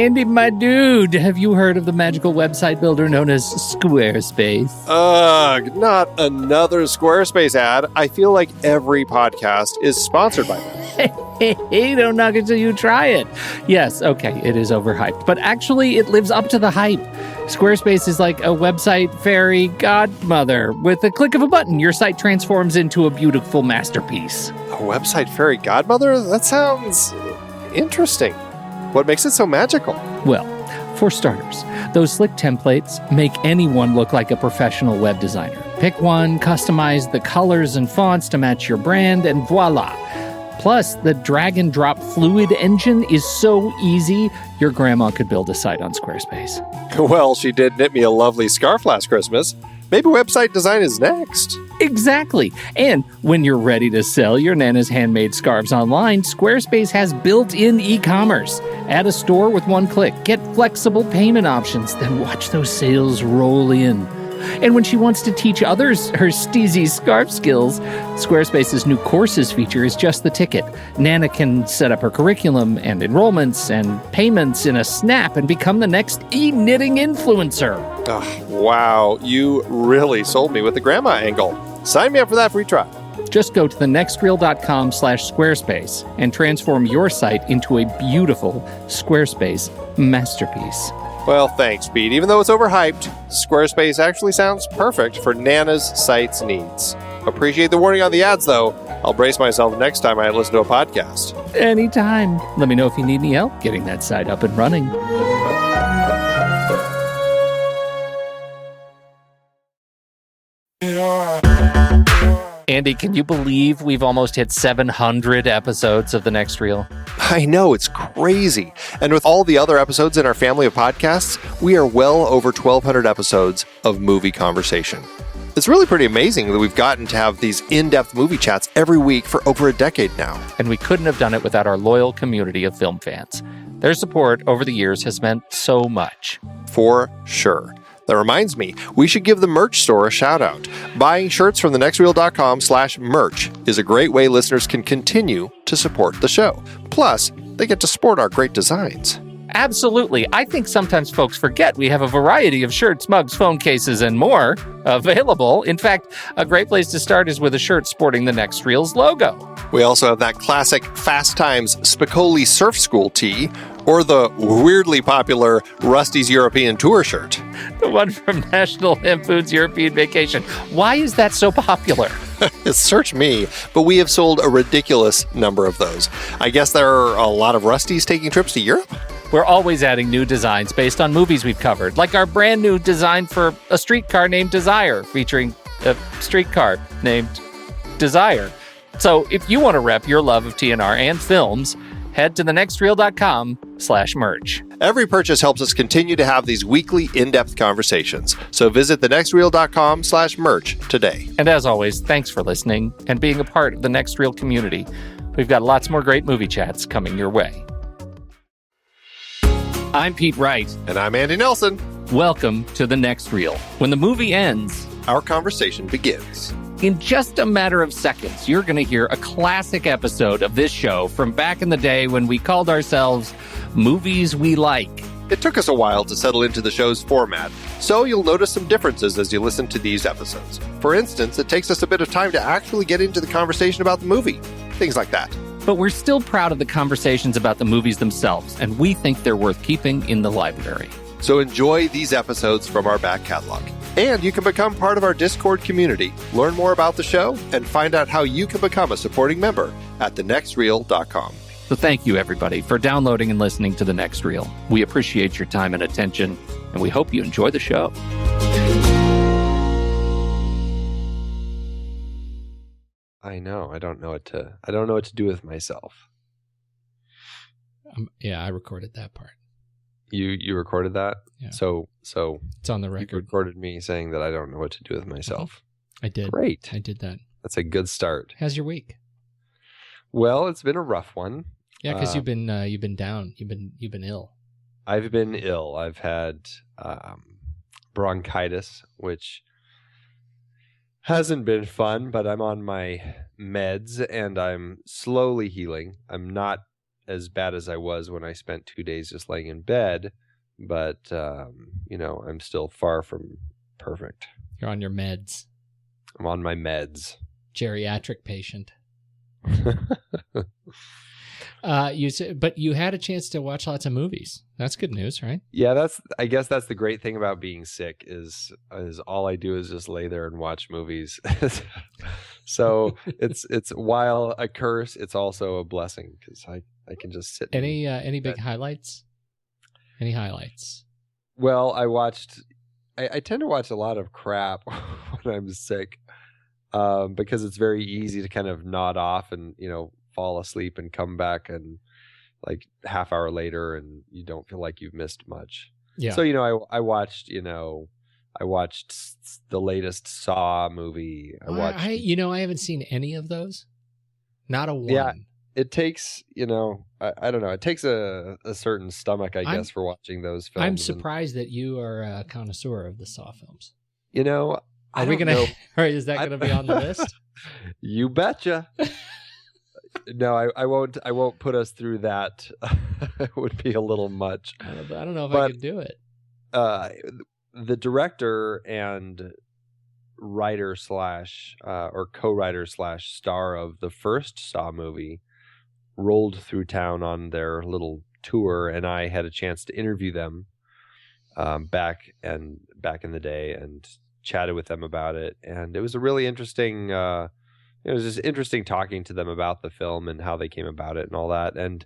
Andy, my dude, have you heard of the magical website builder known as Squarespace? Ugh, not another Squarespace ad. I feel like every podcast is sponsored by them. Hey, don't knock it till you try it. Yes, okay, it is overhyped, but actually it lives up to the hype. Squarespace is like a website fairy godmother. With a click of a button, your site transforms into a beautiful masterpiece. A website fairy godmother? That sounds interesting. What makes it so magical? Well, for starters, those slick templates make anyone look like a professional web designer. Pick one, customize the colors and fonts to match your brand, and voila. Plus, the drag and drop fluid engine is so easy, your grandma could build a site on Squarespace. Well, she did knit me a lovely scarf last Christmas. Maybe website design is next. Exactly. And when you're ready to sell your Nana's handmade scarves online, Squarespace has built-in e-commerce. Add a store with one click. Get flexible payment options. Then watch those sales roll in. And when she wants to teach others her steezy scarf skills, Squarespace's new courses feature is just the ticket. Nana can set up her curriculum and enrollments and payments in a snap and become the next e-knitting influencer. Oh, wow, you really sold me with the grandma angle. Sign me up for that free trial. Just go to thenextreel.com/Squarespace and transform your site into a beautiful Squarespace masterpiece. Well, thanks, Pete. Even though it's overhyped, Squarespace actually sounds perfect for Nana's site's needs. Appreciate the warning on the ads, though. I'll brace myself next time I listen to a podcast. Anytime. Let me know if you need any help getting that site up and running. Andy, can you believe we've almost hit 700 episodes of The Next Reel? I know, it's crazy. And with all the other episodes in our family of podcasts, we are well over 1,200 episodes of movie conversation. It's really pretty amazing that we've gotten to have these in-depth movie chats every week for over a decade now. And we couldn't have done it without our loyal community of film fans. Their support over the years has meant so much. For sure. That reminds me, we should give the merch store a shout out. Buying shirts from thenextreel.com/merch is a great way listeners can continue to support the show. Plus, they get to sport our great designs. Absolutely. I think sometimes folks forget we have a variety of shirts, mugs, phone cases, and more available. In fact, a great place to start is with a shirt sporting the Next Reel's logo. We also have that classic Fast Times Spicoli Surf School tee, or the weirdly popular Rusty's European Tour shirt. The one from National Lampoon's European Vacation. Why is that so popular? Search me, but we have sold a ridiculous number of those. I guess there are a lot of Rustys taking trips to Europe? We're always adding new designs based on movies we've covered, like our brand new design for a streetcar named Desire, featuring a streetcar named Desire. So if you want to rep your love of TNR and films, head to thenextreel.com/merch. Every purchase helps us continue to have these weekly in-depth conversations. So visit thenextreel.com/merch today. And as always, thanks for listening and being a part of the Next Reel community. We've got lots more great movie chats coming your way. I'm Pete Wright. And I'm Andy Nelson. Welcome to The Next Reel. When the movie ends, our conversation begins. In just a matter of seconds, you're going to hear a classic episode of this show from back in the day when we called ourselves Movies We Like. It took us a while to settle into the show's format, so you'll notice some differences as you listen to these episodes. For instance, it takes us a bit of time to actually get into the conversation about the movie. Things like that. But we're still proud of the conversations about the movies themselves, and we think they're worth keeping in the library. So enjoy these episodes from our back catalog. And you can become part of our Discord community, learn more about the show, and find out how you can become a supporting member at thenextreel.com. So thank you, everybody, for downloading and listening to The Next Reel. We appreciate your time and attention, and we hope you enjoy the show. I know. I don't know what to do with myself. Yeah, I recorded that part. You recorded that? Yeah. So it's on the record. You recorded me saying that I don't know what to do with myself. I did. Great. I did that. That's a good start. How's your week? Well, it's been a rough one. Yeah, because you've been down. You've been ill. I've been ill. I've had bronchitis, which hasn't been fun, but I'm on my meds and I'm slowly healing. I'm not as bad as I was when I spent 2 days just laying in bed, but I'm still far from perfect. You're on your meds. I'm on my meds. Geriatric patient. But you had a chance to watch lots of movies. That's good news, right? Yeah, I guess that's the great thing about being sick is all I do is just lay there and watch movies. So it's while a curse, it's also a blessing because I can just sit. Any big highlights? Any highlights? Well, I tend to watch a lot of crap when I'm sick, because it's very easy to kind of nod off and fall asleep and come back and like half hour later and you don't feel like you've missed much. Yeah. So I watched the latest Saw movie. I haven't seen any of those. Not a one. Yeah. It takes, I don't know. It takes a certain stomach, I guess, for watching those films. I'm surprised that you are a connoisseur of the Saw films. Are we gonna? Or is that gonna be on the list? You betcha. No, I won't. I won't put us through that. It would be a little much. I don't know if I could do it. The director and writer / or co-writer / star of the first Saw movie rolled through town on their little tour, and I had a chance to interview them back in the day and chatted with them about it, and it was a really interesting. It was just interesting talking to them about the film and how they came about it and all that, and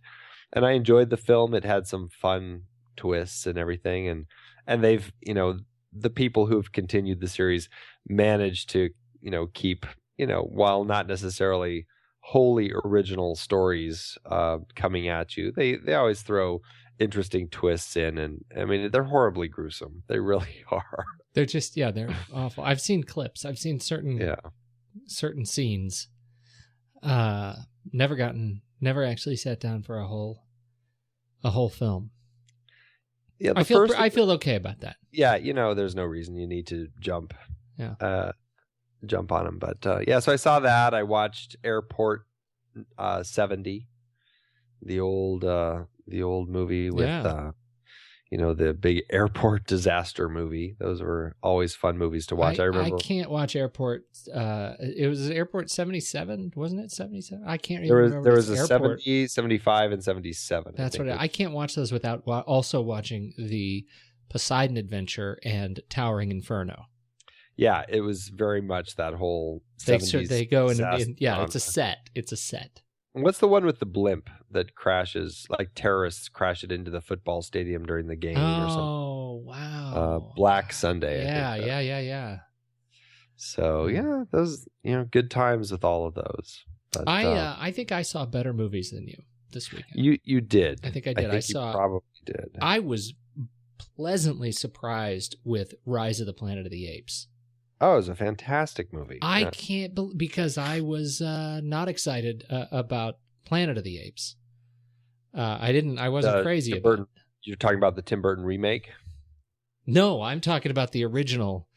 I enjoyed the film. It had some fun twists and everything, and they've the people who've continued the series managed to keep while not necessarily wholly original stories coming at you, they always throw interesting twists in, and I mean they're horribly gruesome. They really are. They're just they're awful. I've seen clips. I've seen certain scenes. Never actually sat down for a whole film. Yeah, I feel okay about that. Yeah, there's no reason you need to jump on them. But so I saw that. I watched Airport 70, the old movie with the big airport disaster movie. Those were always fun movies to watch. I remember. I can't watch Airport. It was Airport 77, wasn't it? 77. I can't even remember. There was a 70, 75, and 77. That's what I can't watch those without also watching the Poseidon Adventure and Towering Inferno. Yeah, it was very much that whole 70s. They go in it's a set. It's a set. What's the one with the blimp that crashes, like terrorists crash it into the football stadium during the game or something? Oh, wow. Black Sunday. Yeah. So, those, good times with all of those. But, I think I saw better movies than you this weekend. You did. I think I did. You probably did. I was pleasantly surprised with Rise of the Planet of the Apes. Oh, it was a fantastic movie. I can't believe, because I was not excited about Planet of the Apes. I wasn't crazy about it. You're talking about the Tim Burton remake? No, I'm talking about the original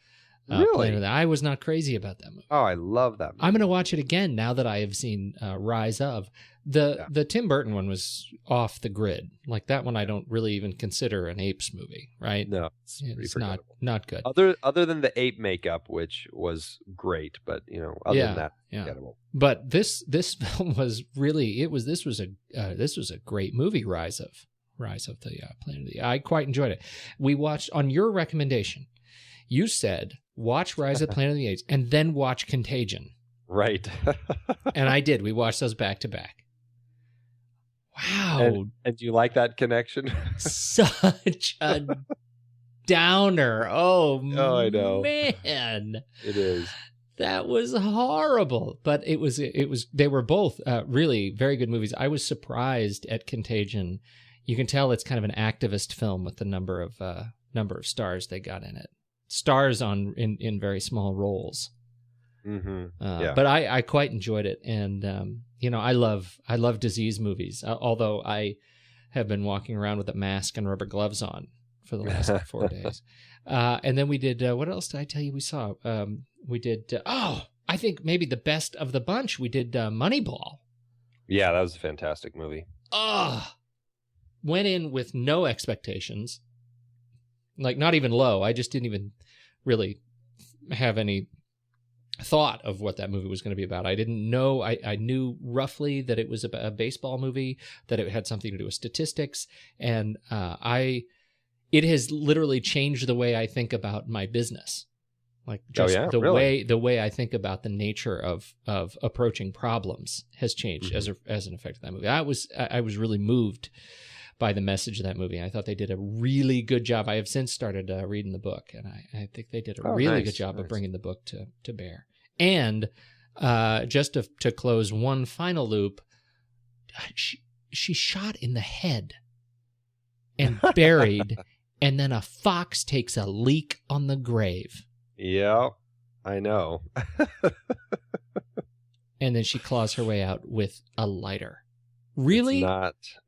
really? Planet of the Apes. I was not crazy about that movie. Oh, I love that movie. I'm going to watch it again now that I have seen Rise of. The Tim Burton one was off the grid. Like that one I don't really even consider an apes movie, right? No, it's not good. Other than the ape makeup, which was great, but other than that, forgettable. But this film was really this was a great movie, Rise of the Planet of the Apes. I quite enjoyed it. We watched on your recommendation. You said watch Rise of the Planet of the Apes and then watch Contagion. Right. And I did. We watched those back to back. Wow. And do you like that connection? Such a downer. Oh, I know. Man. It is. That was horrible. But it was they were both really very good movies. I was surprised at Contagion. You can tell it's kind of an activist film with the number of stars they got in it. Stars in very small roles. Mm-hmm. But I quite enjoyed it, and I love disease movies. Although I have been walking around with a mask and rubber gloves on for the last 4 days. And then we did what else did I tell you we saw? We did I think maybe the best of the bunch. We did Moneyball. Yeah, that was a fantastic movie. went in with no expectations, like not even low. I just didn't even really have any thought of what that movie was going to be about. I didn't know. I knew roughly that it was a baseball movie, that it had something to do with statistics, and it has literally changed the way I think about my business. Like just the way I think about the nature of approaching problems has changed as an effect of that movie. I was really moved by the message of that movie. I thought they did a really good job. I have since started reading the book, and I think they did a really good job of bringing the book to bear. And just to close one final loop, she shot in the head and buried, and then a fox takes a leak on the grave. Yeah, I know. And then she claws her way out with a lighter. Really?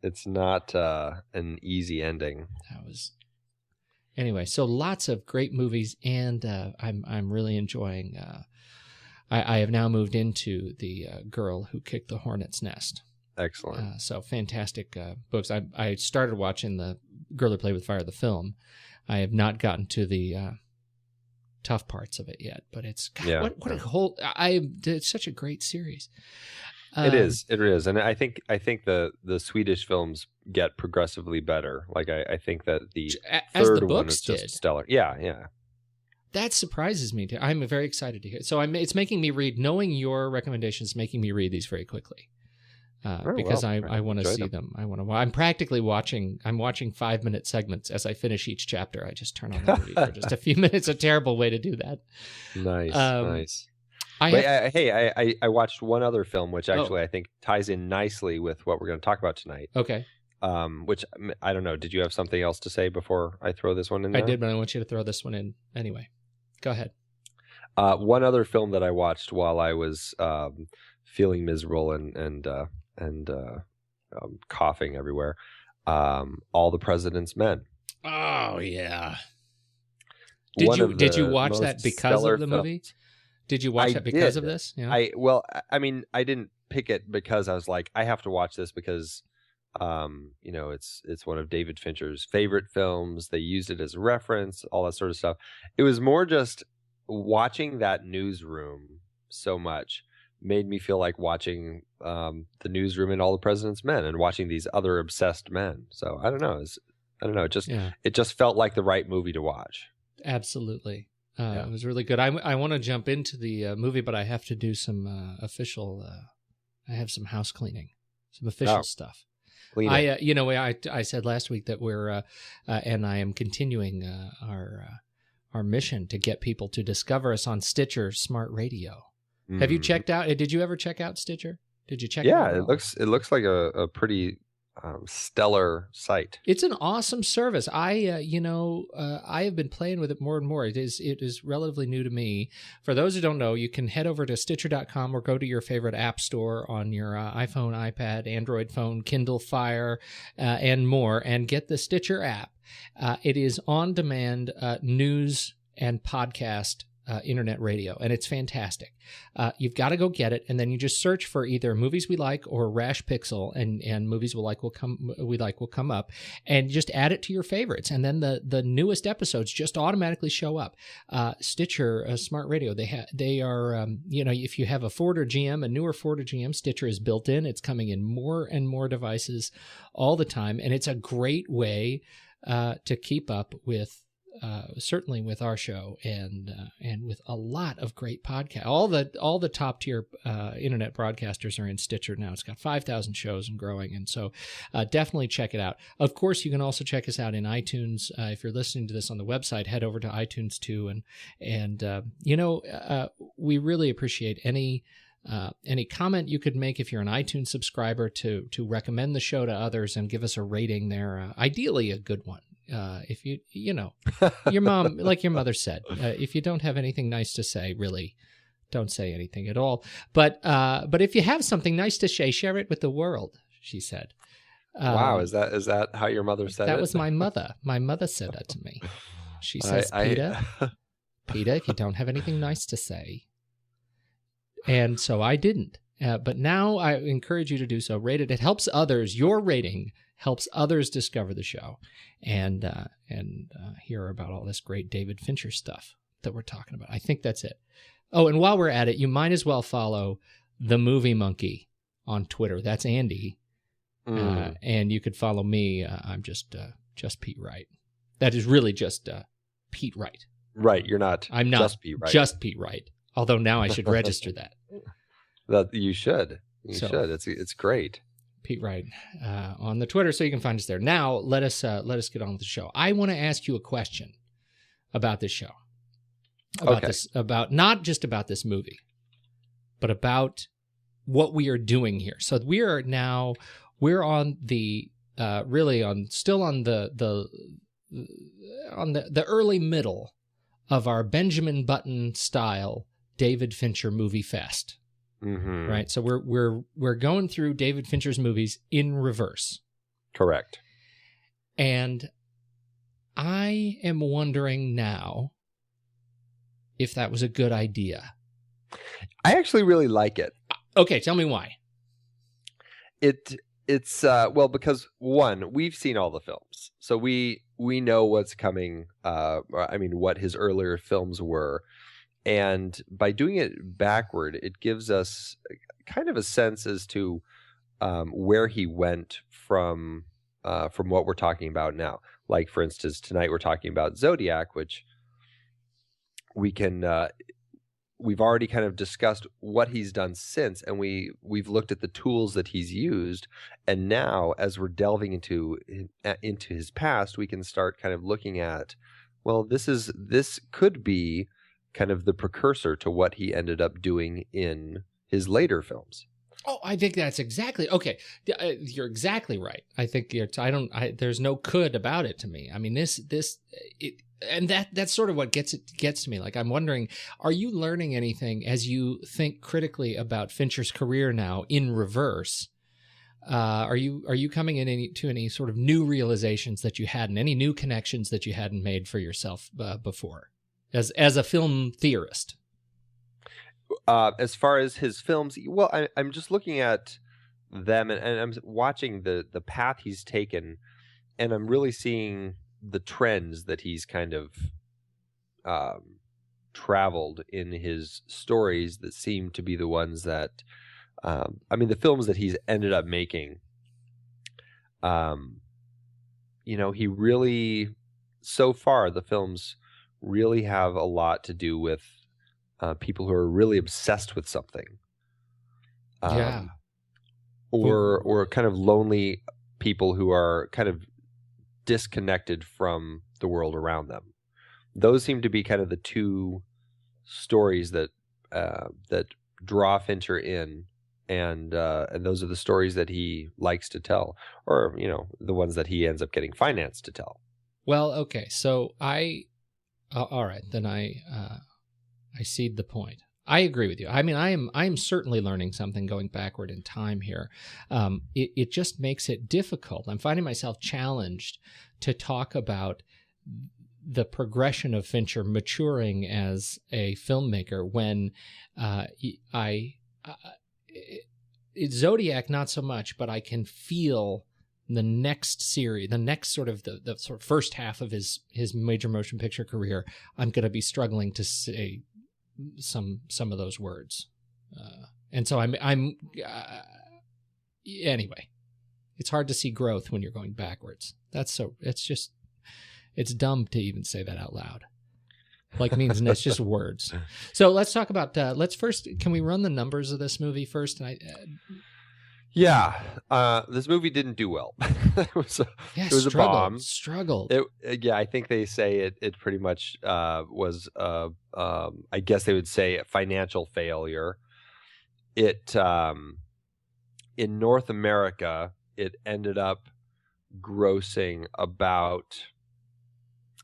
It's not an easy ending. Anyway. So lots of great movies, and I'm really enjoying. I have now moved into the Girl Who Kicked the Hornet's Nest. Excellent. So fantastic books. I started watching the Girl Who Played with Fire, the film. I have not gotten to the tough parts of it yet, but it's what a whole. It's such a great series. It is, and I think the Swedish films get progressively better. Like I think that the third one is just stellar. Yeah. That surprises me too. I'm very excited to hear. So it's making me read. Knowing your recommendations, making me read these very quickly. Because I want to see them. I'm practically watching. I'm watching 5-minute segments as I finish each chapter. I just turn on the movie for just a few minutes. A terrible way to do that. Nice. I watched one other film, which actually I think ties in nicely with what we're going to talk about tonight. Okay. Which I don't know. Did you have something else to say before I throw this one in there? I did, but I want you to throw this one in anyway. Go ahead. One other film that I watched while I was feeling miserable and coughing everywhere. All the President's Men. Oh yeah. Did you watch that because of the movie? Did you watch that because of this? Yeah. I didn't pick it because I was like, I have to watch this because, it's one of David Fincher's favorite films. They used it as a reference, all that sort of stuff. It was more just watching that newsroom so much made me feel like watching the newsroom and All the President's Men and watching these other obsessed men. So I don't know. It just felt like the right movie to watch. Absolutely. It was really good. I want to jump into the movie, but I have to do some official. I have some house cleaning, some official stuff. I said last week that we're and I am continuing our mission to get people to discover us on Stitcher Smart Radio. Have you checked out? Did you ever check out Stitcher? Did you check it out? Yeah, it looks like a pretty stellar site. It's an awesome service. I have been playing with it more and more. It is relatively new to me. For those who don't know, you can head over to Stitcher.com or go to your favorite app store on your iPhone, iPad, Android phone, Kindle Fire, and more, and get the Stitcher app. It is on-demand news and podcast internet radio, and it's fantastic. You've got to go get it, and then you just search for either Movies We Like or Rash Pixel, and Movies We Like will come up, and just add it to your favorites, and then the newest episodes just automatically show up. Stitcher Smart Radio, they are if you have a Ford or GM, a newer Ford or GM, Stitcher is built in. It's coming in more and more devices all the time, and it's a great way to keep up with. Certainly with our show and with a lot of great podcasts. All the top tier internet broadcasters are in Stitcher now. It's got 5,000 shows and growing, and so definitely check it out. Of course, you can also check us out in iTunes. If you're listening to this on the website, head over to iTunes too, and we really appreciate any comment you could make if you're an iTunes subscriber to recommend the show to others and give us a rating there. Ideally, a good one. If your mom, like your mother said, if you don't have anything nice to say, really don't say anything at all. But if you have something nice to say, share it with the world, she said. Wow. Is that how your mother said it? That was my mother. My mother said that to me. She says, Peter, if you don't have anything nice to say. And so I didn't. But now I encourage you to do so. Rate it. It helps others. Your rating helps others discover the show and hear about all this great David Fincher stuff that we're talking about. I think that's it. Oh, and while we're at it, you might as well follow The Movie Monkey on Twitter. That's Andy. And you could follow me. I'm just Pete Wright. That is really just Pete Wright. Right. You're not. I'm not just Pete Wright. Just Pete Wright. Although now I should register that. That you should. You should. It's great. Pete Wright on the Twitter, so you can find us there. Now let us get on with the show. I want to ask you a question about this show. About not just about this movie, but about what we are doing here. So we're on the still on the early middle of our Benjamin Button style David Fincher movie fest. Mm-hmm. Right. So we're going through David Fincher's movies in reverse. Correct. And I am wondering now if that was a good idea. I actually really like it. Okay, tell me why. It's because one, we've seen all the films, so we know what's coming. What his earlier films were, and by doing it backward, it gives us kind of a sense as to where he went from what we're talking about now. Like, for instance, tonight we're talking about Zodiac, which we've already kind of discussed what he's done since, and we've looked at the tools that he's used, and now as we're delving into his past, we can start kind of looking at, well, this could be kind of the precursor to what he ended up doing in his later films. Oh, I think that's exactly okay. You're exactly right. I think there's no could about it to me. I mean, and that's sort of what gets to me. Like, I'm wondering, are you learning anything as you think critically about Fincher's career now in reverse? Are you coming to any sort of new realizations that you hadn't, any new connections that you hadn't made for yourself before, as a film theorist? As far as his films, well, I'm just looking at them and I'm watching the path he's taken, and I'm really seeing the trends that he's kind of traveled in his stories that seem to be the ones that, the films that he's ended up making, he really, so far, the films really have a lot to do with people who are really obsessed with something. Or kind of lonely people who are kind of disconnected from the world around them. Those seem to be kind of the two stories that draw Fincher in, and those are the stories that he likes to tell, or the ones that he ends up getting financed to tell. Well, okay, so all right, then I cede the point. I agree with you. I mean, I am certainly learning something going backward in time here. It just makes it difficult. I'm finding myself challenged to talk about the progression of Fincher maturing as a filmmaker when Zodiac not so much, but I can feel the next series, the next sort of the sort of first half of his major motion picture career, I'm going to be struggling to say some of those words, and so I'm anyway. It's hard to see growth when you're going backwards. It's dumb to even say that out loud. Like, means it's just words. So let's talk about. Can we run the numbers of this movie first? And this movie didn't do well. It was a bomb. Struggled. I think they say it pretty much was. I guess they would say a financial failure. It in North America, it ended up grossing about.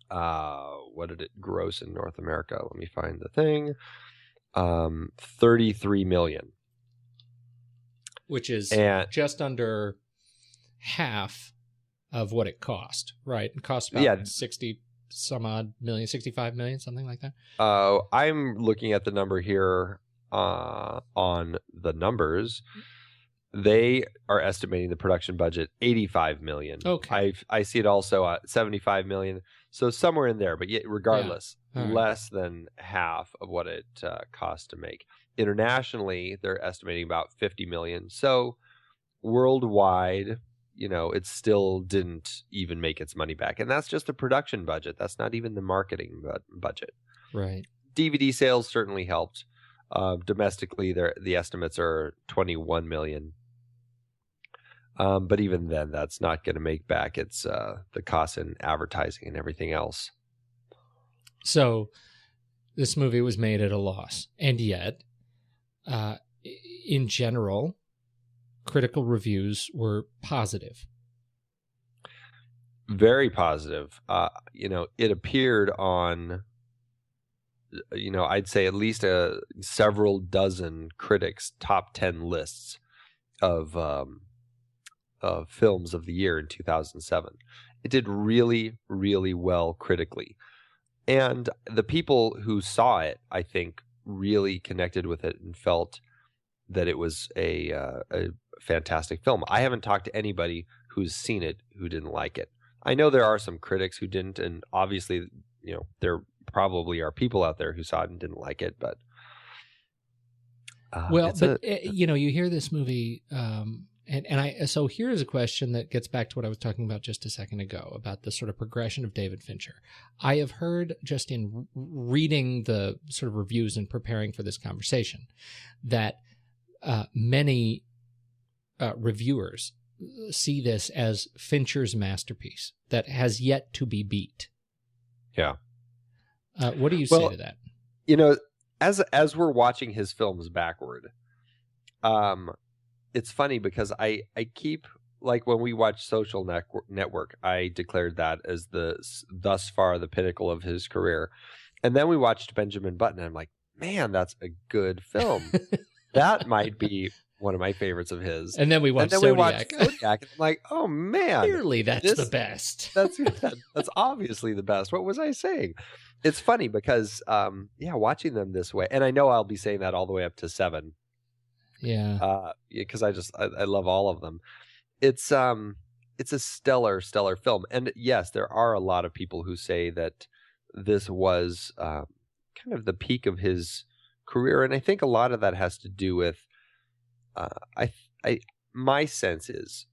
What did it gross in North America? Let me find the thing. 33 million. Which is just under half of what it cost, right? It cost about 60 some odd million, 65 million, something like that. I'm looking at the number here. on the numbers. They are estimating the production budget $85 million. Okay. I see it also at $75 million. So somewhere in there, but yet regardless, All right. less than half of what it cost to make. Internationally, they're estimating about $50 million. So worldwide, it still didn't even make its money back. And that's just the production budget. That's not even the marketing budget. Right. DVD sales certainly helped. Domestically, the estimates are 21 million. But even then, that's not going to make back its the costs in advertising and everything else. So this movie was made at a loss, and yet, in general, critical reviews were positive. Very positive. It appeared on, I'd say at least several dozen critics' top 10 lists of films of the year in 2007. It did really, really well critically. And the people who saw it, I think, really connected with it and felt that it was a fantastic film. I haven't talked to anybody who's seen it who didn't like it. I know there are some critics who didn't, and obviously, there probably are people out there who saw it and didn't like it, but you hear this movie, so here's a question that gets back to what I was talking about just a second ago about the sort of progression of David Fincher. I have heard just in reading the sort of reviews and preparing for this conversation that many reviewers see this as Fincher's masterpiece that has yet to be beat. Yeah. What do you say to that? As we're watching his films backward, it's funny because I keep, like when we watched Social Network, I declared that as thus far the pinnacle of his career. And then we watched Benjamin Button, and I'm like, man, that's a good film. That might be one of my favorites of his. And then we watched Zodiac. And I'm like, oh man, clearly that's the best. That's obviously the best. What was I saying? It's funny because watching them this way, and I know I'll be saying that all the way up to 7. Yeah. Because I love all of them. It's a stellar film, and yes, there are a lot of people who say that this was kind of the peak of his career, and I think a lot of that has to do with my sense is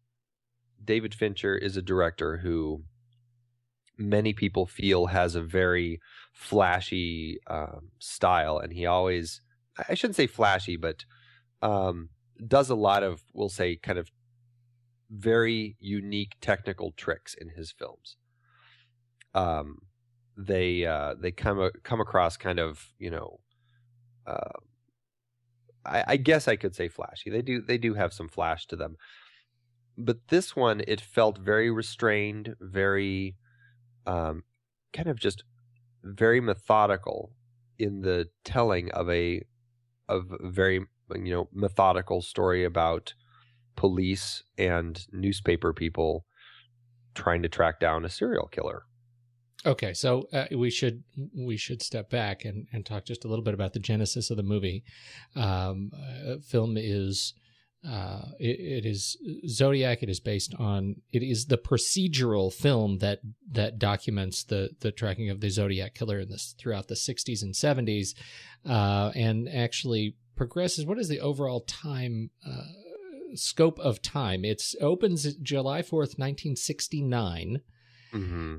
David Fincher is a director who many people feel has a very flashy style, and he always, I shouldn't say flashy, but does a lot of, we'll say, kind of very unique technical tricks in his films. They come across kind of, I guess I could say flashy. They do have some flash to them, but this one, it felt very restrained, very kind of just very methodical in the telling of a very methodical story about police and newspaper people trying to track down a serial killer. Okay, so we should step back and talk just a little bit about the genesis of the movie. Film is it is Zodiac. It is the procedural film that documents the tracking of the Zodiac killer throughout the 60s and 70s, and actually progresses. What is the overall time scope of time? It opens July 4th, 1969. Mm-hmm.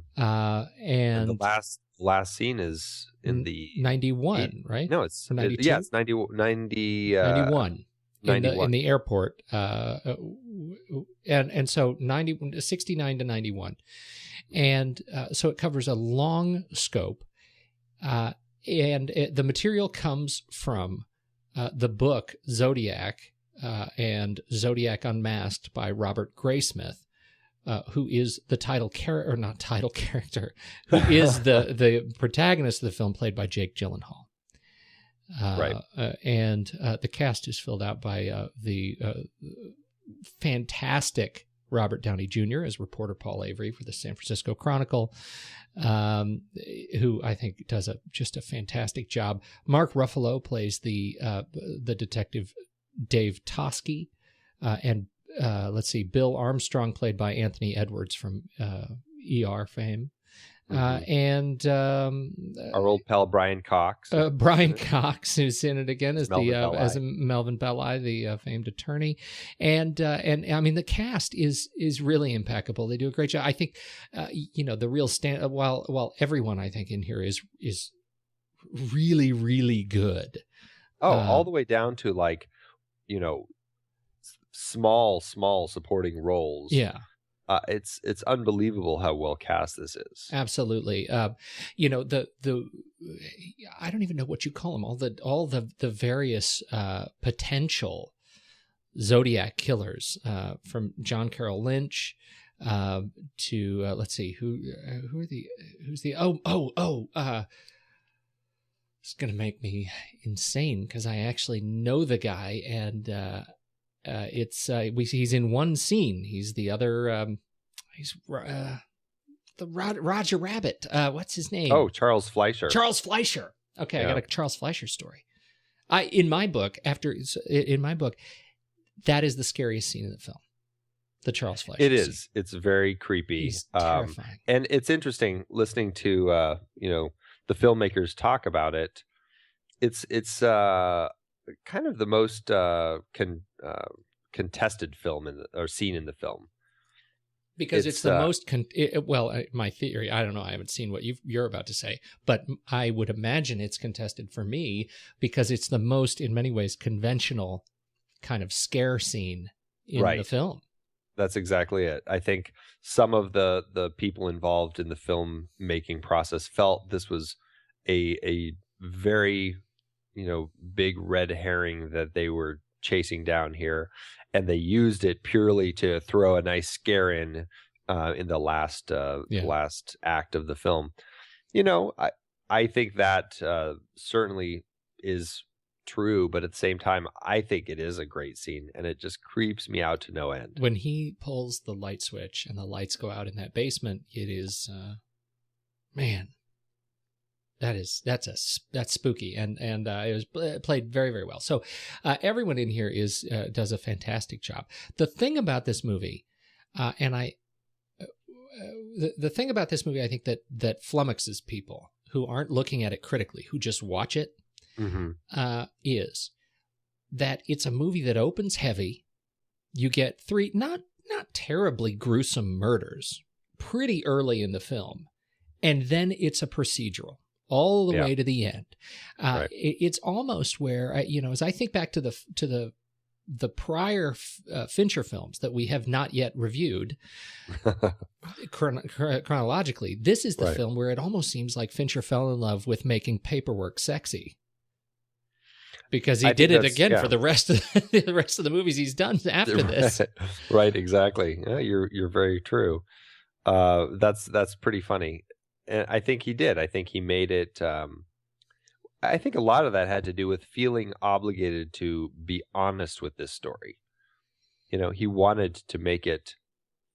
And the last scene is in the 91, right? No, it's 92. It's 91. 91 in the airport, and so 69 to 91, and so it covers a long scope, and the material comes from the book Zodiac and Zodiac Unmasked by Robert Graysmith. Who is the not title character, who is the protagonist of the film, played by Jake Gyllenhaal. Right. And the cast is filled out by the fantastic Robert Downey Jr. as reporter Paul Avery for the San Francisco Chronicle, who I think does just a fantastic job. Mark Ruffalo plays the detective Dave Toschi, and let's see, Bill Armstrong, played by Anthony Edwards from ER fame. And our old pal Brian Cox. Brian Cox, who's in it again as Melvin Melvin Belli, the famed attorney, and I mean the cast is really impeccable. They do a great job. I think the real stand while everyone I think in here is really, really good. All the way down to small supporting roles. Yeah. It's unbelievable how well cast this is. Absolutely. The I don't even know what you call them. All the various potential Zodiac killers, from John Carroll Lynch to let's see who's it's gonna make me insane because I actually know the guy, and he's in one scene. He's the other. He's the Roger Rabbit. What's his name? Oh, Charles Fleischer. Charles Fleischer. Okay, yeah. I got a Charles Fleischer story. In my book, that is the scariest scene in the film. The Charles Fleischer. It is. Scene. It's very creepy. He's terrifying. And it's interesting listening to the filmmakers talk about it. It's kind of the most contested film or scene in the film, because it's the most my theory, I don't know, I haven't seen what you're about to say, but I would imagine it's contested for me because it's the most, in many ways, conventional kind of scare scene in the film. That's exactly it. I think some of the people involved in the film making process felt this was a very big red herring that they were chasing down here, and they used it purely to throw a nice scare in the last act of the film. I think that certainly is true, but at the same time, I think it is a great scene, and it just creeps me out to no end. When he pulls the light switch and the lights go out in that basement, it is man. That's spooky, and it was played very, very well. So everyone in here does a fantastic job. The thing about this movie, the thing about this movie, I think that flummoxes people who aren't looking at it critically, who just watch it, is that it's a movie that opens heavy. You get 3 not terribly gruesome murders pretty early in the film, and then it's a procedural all the way to the end. It's almost where as I think back to the prior Fincher films that we have not yet reviewed chronologically, this is the film where it almost seems like Fincher fell in love with making paperwork sexy, because he did it again for the rest of the movies he's done after this. Right, exactly. Yeah, you're very true. That's pretty funny. And I think he did. I think he made it. I think a lot of that had to do with feeling obligated to be honest with this story. He wanted to make it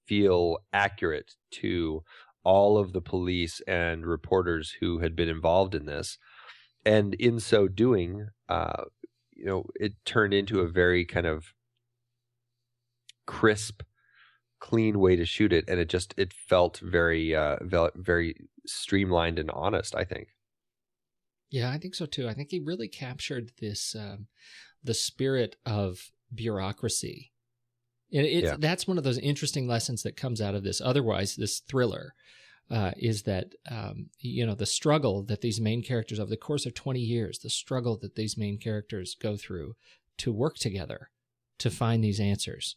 feel accurate to all of the police and reporters who had been involved in this. And in so doing, it turned into a very kind of crisp, clean way to shoot it, and it felt very very streamlined and honest, I think. Yeah, I think so too. I think he really captured this the spirit of bureaucracy. And that's one of those interesting lessons that comes out of this. Otherwise, this thriller is that the struggle that these main characters, over the course of 20 years, the struggle that these main characters go through to work together to find these answers.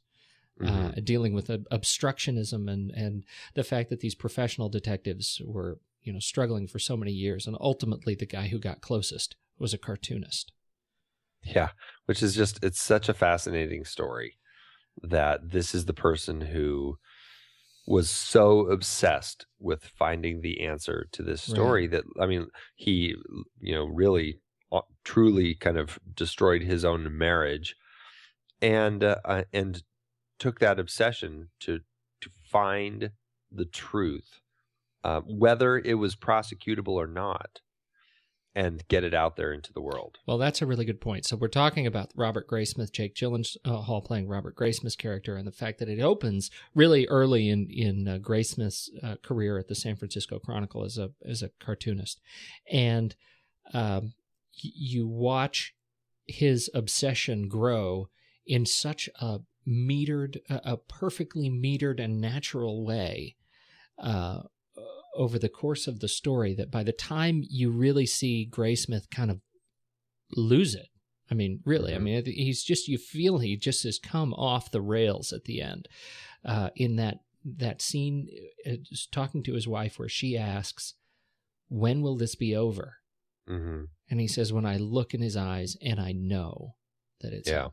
Dealing with obstructionism and the fact that these professional detectives were, struggling for so many years. And ultimately, the guy who got closest was a cartoonist. Yeah, which is it's such a fascinating story that this is the person who was so obsessed with finding the answer to this story that, he, really, truly kind of destroyed his own marriage and took that obsession to find the truth, whether it was prosecutable or not, and get it out there into the world. Well, that's a really good point. So we're talking about Robert Graysmith, Jake Gyllenhaal playing Robert Graysmith's character, and the fact that it opens really early in Graysmith's career at the San Francisco Chronicle as a cartoonist, and you watch his obsession grow in such a perfectly metered and natural way over the course of the story, that by the time you really see Graysmith kind of lose it, I mean, really, I mean, you feel he just has come off the rails at the end. In that scene, talking to his wife, where she asks, "When will this be over?" Mm-hmm. And he says, "When I look in his eyes and I know that it's him."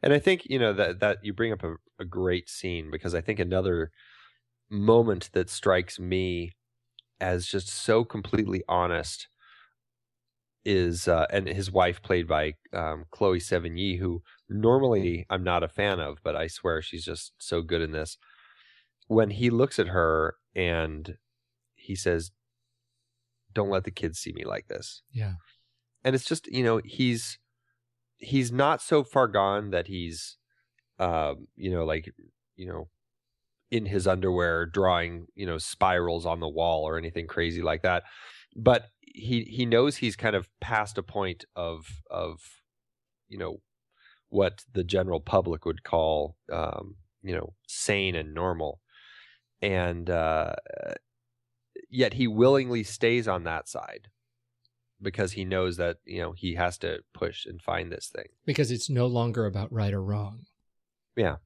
And I think, that you bring up a great scene, because I think another moment that strikes me as just so completely honest is, and his wife, played by Chloe Sevigny, who normally I'm not a fan of, but I swear she's just so good in this. When he looks at her and he says, "Don't let the kids see me like this." Yeah. And it's just, he's not so far gone that he's, in his underwear drawing, spirals on the wall or anything crazy like that. But he knows he's kind of past a point of what the general public would call, sane and normal. And yet he willingly stays on that side, because he knows that, he has to push and find this thing. Because it's no longer about right or wrong. Yeah.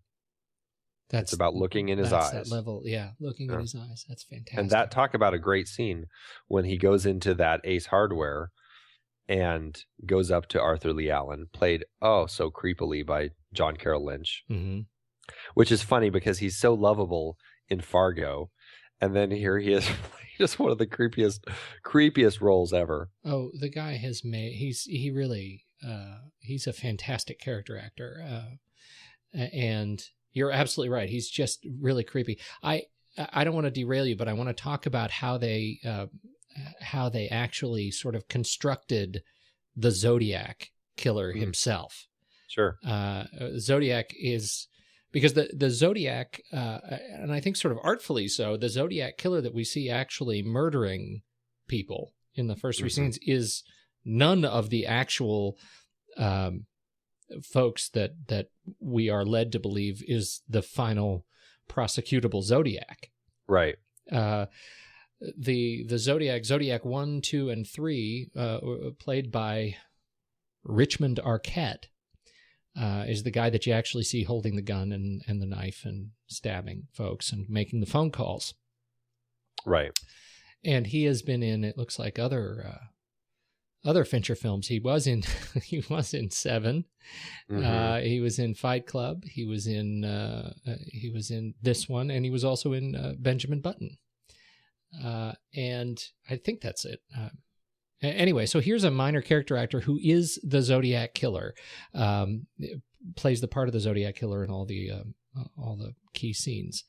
It's about looking in his eyes. That level, looking in his eyes. That's fantastic. And talk about a great scene when he goes into that Ace Hardware and goes up to Arthur Leigh Allen, played so creepily by John Carroll Lynch, which is funny because he's so lovable in Fargo, and then here he is, just one of the creepiest roles ever. Oh, the guy has made he's a fantastic character actor, and you're absolutely right. He's just really creepy. I don't want to derail you, but I want to talk about how they actually sort of constructed the Zodiac killer himself. Sure. Zodiac is, because the Zodiac, and I think sort of artfully so, the Zodiac killer that we see actually murdering people in the first three scenes is none of the actual folks that we are led to believe is the final prosecutable Zodiac. Right. The Zodiac 1, 2, and 3, played by Richmond Arquette, is the guy that you actually see holding the gun and the knife and stabbing folks and making the phone calls. Right. And he has been in, it looks like, other Fincher films. He was in Seven. He was in Fight Club. He was in this one, and he was also in Benjamin Button. And I think that's it. Anyway, so here's a minor character actor who is the Zodiac killer. Plays the part of the Zodiac killer in all the key scenes.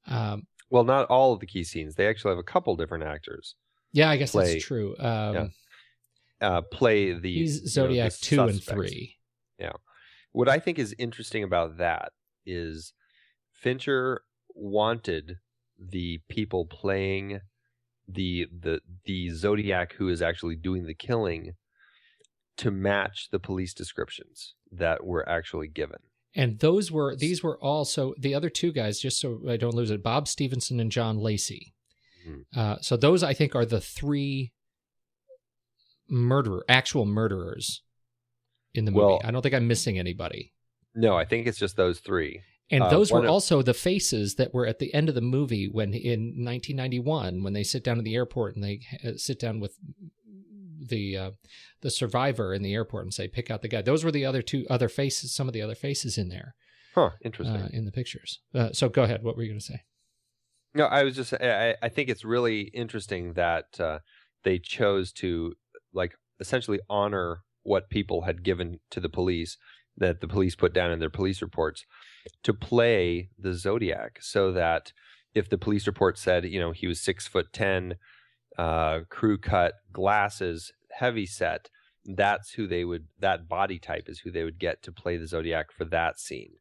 Well, not all of the key scenes. They actually have a couple different actors. Yeah, I guess that's true. Play the he's Zodiac the 2 and suspects. 3. Yeah. What I think is interesting about that is Fincher wanted the people playing the Zodiac who is actually doing the killing to match the police descriptions that were actually given. And these were also the other two guys, just so I don't lose it, Bob Stevenson and John Lacey. So those, I think, are the three actual murderers in the movie. Well, I don't think I'm missing anybody. No, I think it's just those three. And those were also the faces that were at the end of the movie when, in 1991, when they sit down at the airport and they sit down with the survivor in the airport and say, pick out the guy. Those were the other faces, some of the other faces in there. Huh, interesting. In the pictures. So go ahead. What were you going to say? No, I was just, I think it's really interesting that they chose to essentially honor what people had given to the police, that the police put down in their police reports. to play the Zodiac, so that if the police report said, he was 6'10", crew cut, glasses, heavy set, that body type is who they would get to play the Zodiac for that scene.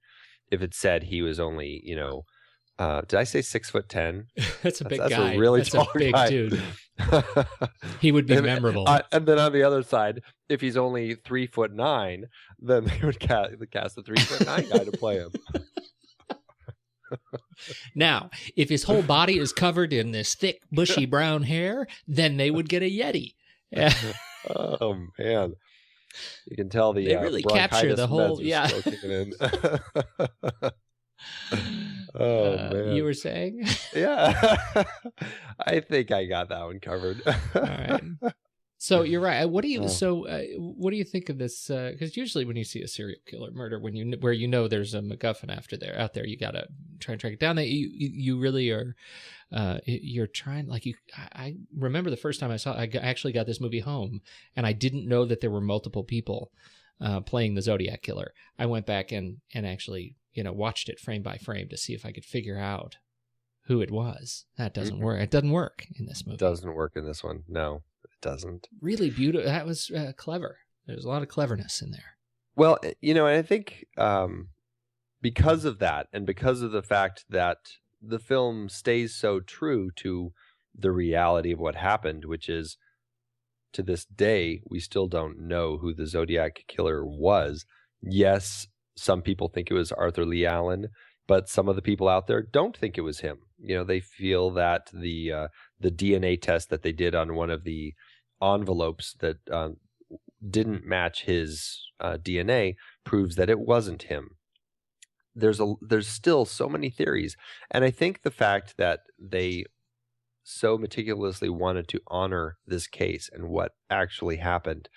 If it said he was only, did I say 6'10"? That's a big that's guy. A really that's tall a big guy. dude. He would be memorable. And then on the other side, if he's only 3'9", then they would cast the 3'9" guy to play him. Now, if his whole body is covered in this thick, bushy brown hair, then they would get a Yeti. Oh man, you can tell the they really capture the whole. Yeah. Oh man, you were saying? Yeah, I think I got that one covered. All right. So you're right. What do you what do you think of this? Because usually when you see a serial killer murder, where there's a MacGuffin out there, you gotta try and track it down. That you really are. You're trying I remember the first time I actually got this movie home, and I didn't know that there were multiple people playing the Zodiac killer. I went back and actually watched it frame by frame to see if I could figure out who it was. That doesn't work. It doesn't work in this movie. It doesn't work in this one. No, it doesn't. Really beautiful. That was clever. There's a lot of cleverness in there. Well, and I think because of that, and because of the fact that the film stays so true to the reality of what happened, which is, to this day, we still don't know who the Zodiac killer was. Yes, some people think it was Arthur Leigh Allen, but some of the people out there don't think it was him. They feel that the DNA test that they did on one of the envelopes that didn't match his DNA proves that it wasn't him. There's still so many theories, and I think the fact that they so meticulously wanted to honor this case and what actually happened,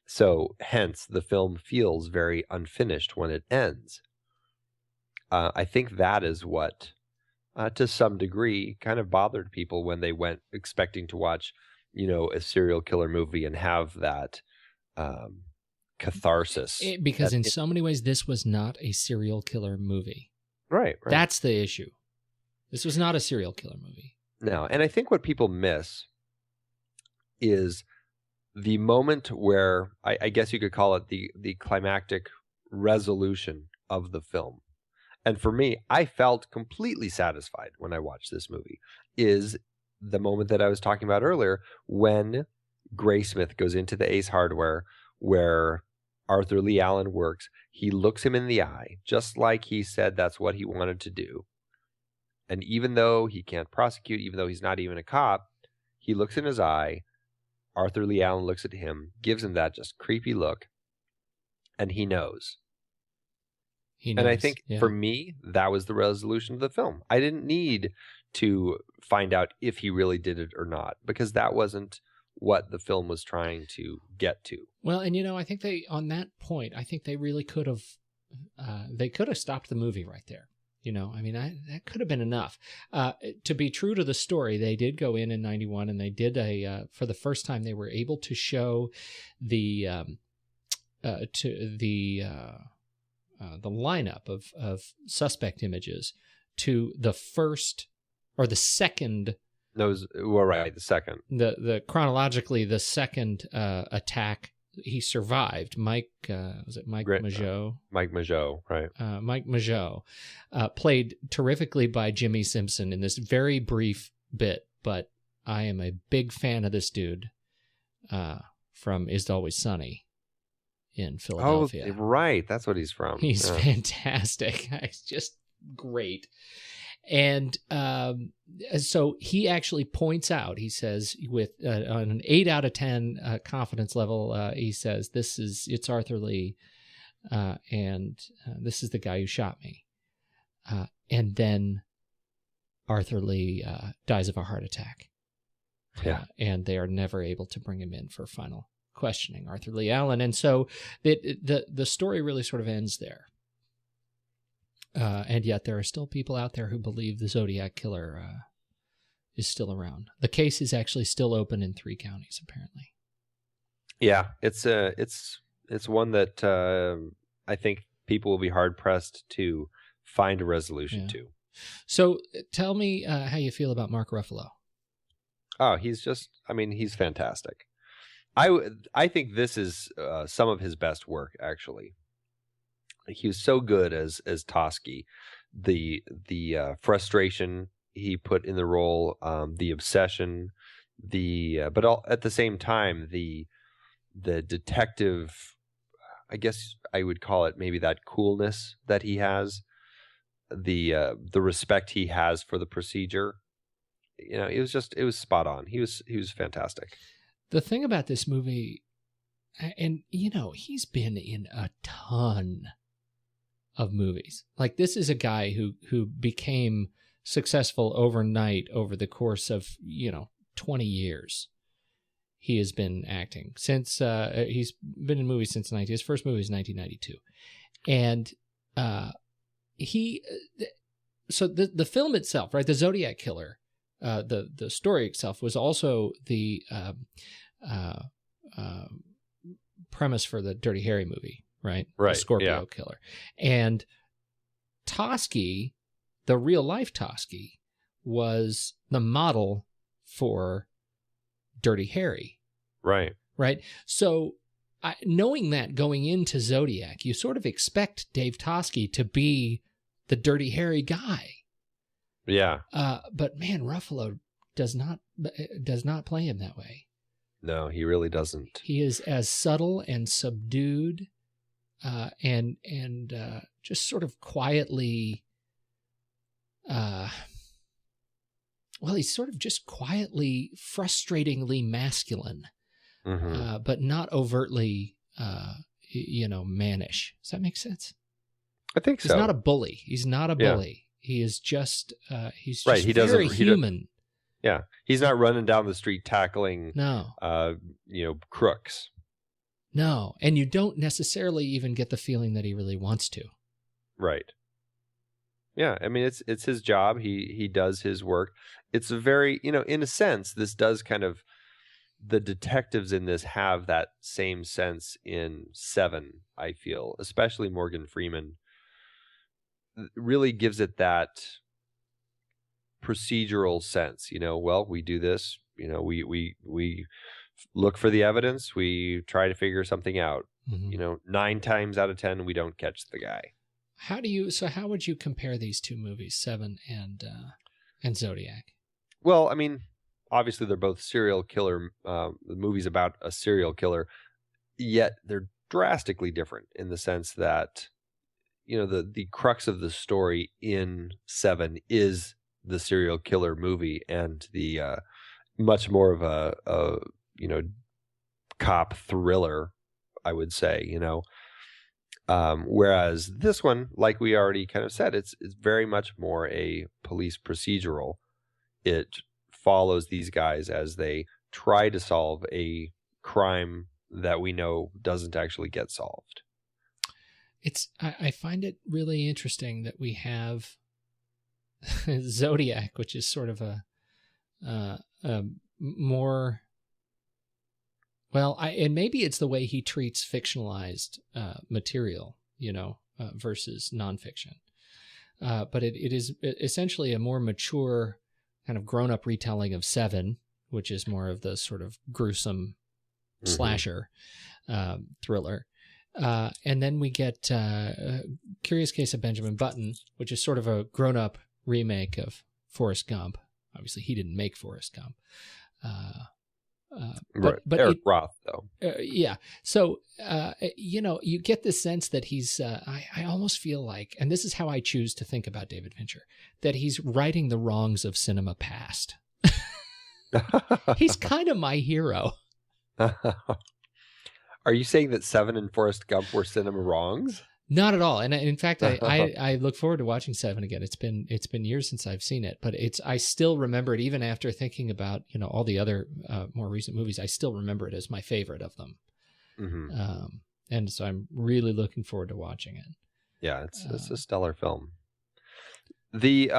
so hence the film feels very unfinished when it ends. I think that is what, to some degree, kind of bothered people when they went expecting to watch, a serial killer movie and have that catharsis. Because in so many ways, this was not a serial killer movie. Right. That's the issue. This was not a serial killer movie. No, and I think what people miss is the moment where, I guess you could call it the climactic resolution of the film. And for me, I felt completely satisfied when I watched this movie, is the moment that I was talking about earlier, when Graysmith goes into the Ace Hardware where Arthur Leigh Allen works. He looks him in the eye, just like he said that's what he wanted to do. And even though he can't prosecute, even though he's not even a cop, he looks in his eye. Arthur Leigh Allen looks at him, gives him that just creepy look, and he knows. And I think for me, that was the resolution of the film. I didn't need to find out if he really did it or not, because that wasn't what the film was trying to get to. Well, and I think on that point, I think they really could have, stopped the movie right there. That could have been enough. To be true to the story, they did go in 91 and they did for the first time, they were able to show the lineup of suspect images to the first or the second. Those were right. The second. The chronologically the second attack he survived. Mike Mageau? Mike Mageau, right? Mike Mageau, played terrifically by Jimmy Simpson in this very brief bit, but I am a big fan of this dude from Is It Always Sunny in Philadelphia. Oh, right. That's what he's from. He's fantastic. He's just great. And so he actually points out, he says, with on an 8 out of 10 confidence level, he says, it's Arthur Leigh, and this is the guy who shot me. And then Arthur Leigh dies of a heart attack. Yeah. And they are never able to bring him in for final questioning, Arthur Leigh Allen. And so the story really sort of ends there. And yet there are still people out there who believe the Zodiac Killer is still around. The case is actually still open in 3 counties, apparently. Yeah, it's one that I think people will be hard pressed to find a resolution Yeah. to. So tell me how you feel about Mark Ruffalo. Oh, he's fantastic. I think this is some of his best work, actually. He was so good as Toschi. The frustration he put in the role, the obsession, at the same time the detective, I guess I would call it maybe that coolness that he has, the respect he has for the procedure. It was spot on. He was fantastic. The thing about this movie, and he's been in a ton of movies. Like, this is a guy who became successful overnight over the course of 20 years. He has been acting since he's been in movies since his first movie was 1992, and so the film itself, right, the Zodiac Killer, the story itself was also the premise for the Dirty Harry movie, right? Right. The Scorpio Killer. And Toschi, the real life Toschi, was the model for Dirty Harry. Right. Right. So knowing that going into Zodiac, you sort of expect Dave Toschi to be the Dirty Harry guy. Yeah. But man, Ruffalo does not play him that way. No, he really doesn't. He is as subtle and subdued, and just sort of quietly. He's sort of just quietly, frustratingly masculine, but not overtly, mannish. Does that make sense? I think so. He's not a bully. He's not a bully. He is just he's just He very human. Yeah, he's not running down the street tackling crooks. No, and you don't necessarily even get the feeling that he really wants to. Right. Yeah, I mean it's his job. He does his work. It's a very, in a sense, this does kind of, the detectives in this have that same sense in Seven, I feel, especially Morgan Freeman. Really gives it that procedural sense, we do this, we look for the evidence, we try to figure something out. 9 times out of 10 we don't catch the guy. How would you compare these two movies, Seven and Zodiac? Well, I mean, obviously they're both serial killer movies about a serial killer, yet they're drastically different in the sense that the crux of the story in Seven is the serial killer movie, and the much more of a cop thriller, I would say, whereas this one, like we already kind of said, it's very much more a police procedural. It follows these guys as they try to solve a crime that we know doesn't actually get solved. I find it really interesting that we have Zodiac, which is sort of a more, and maybe it's the way he treats fictionalized material, versus nonfiction. But it is essentially a more mature, kind of grown-up retelling of Seven, which is more of the sort of gruesome slasher thriller. And then we get Curious Case of Benjamin Button, which is sort of a grown-up remake of Forrest Gump. Obviously, he didn't make Forrest Gump. But Eric Roth, though. Yeah. So, you get the sense that he's, I almost feel like, and this is how I choose to think about David Fincher, that he's righting the wrongs of cinema past. He's kind of my hero. Are you saying that Seven and Forrest Gump were cinema wrongs? Not at all. And in fact, I look forward to watching Seven again. It's been years since I've seen it, but I still remember it even after thinking about, all the other more recent movies. I still remember it as my favorite of them. And so I'm really looking forward to watching it. Yeah, it's a stellar film. The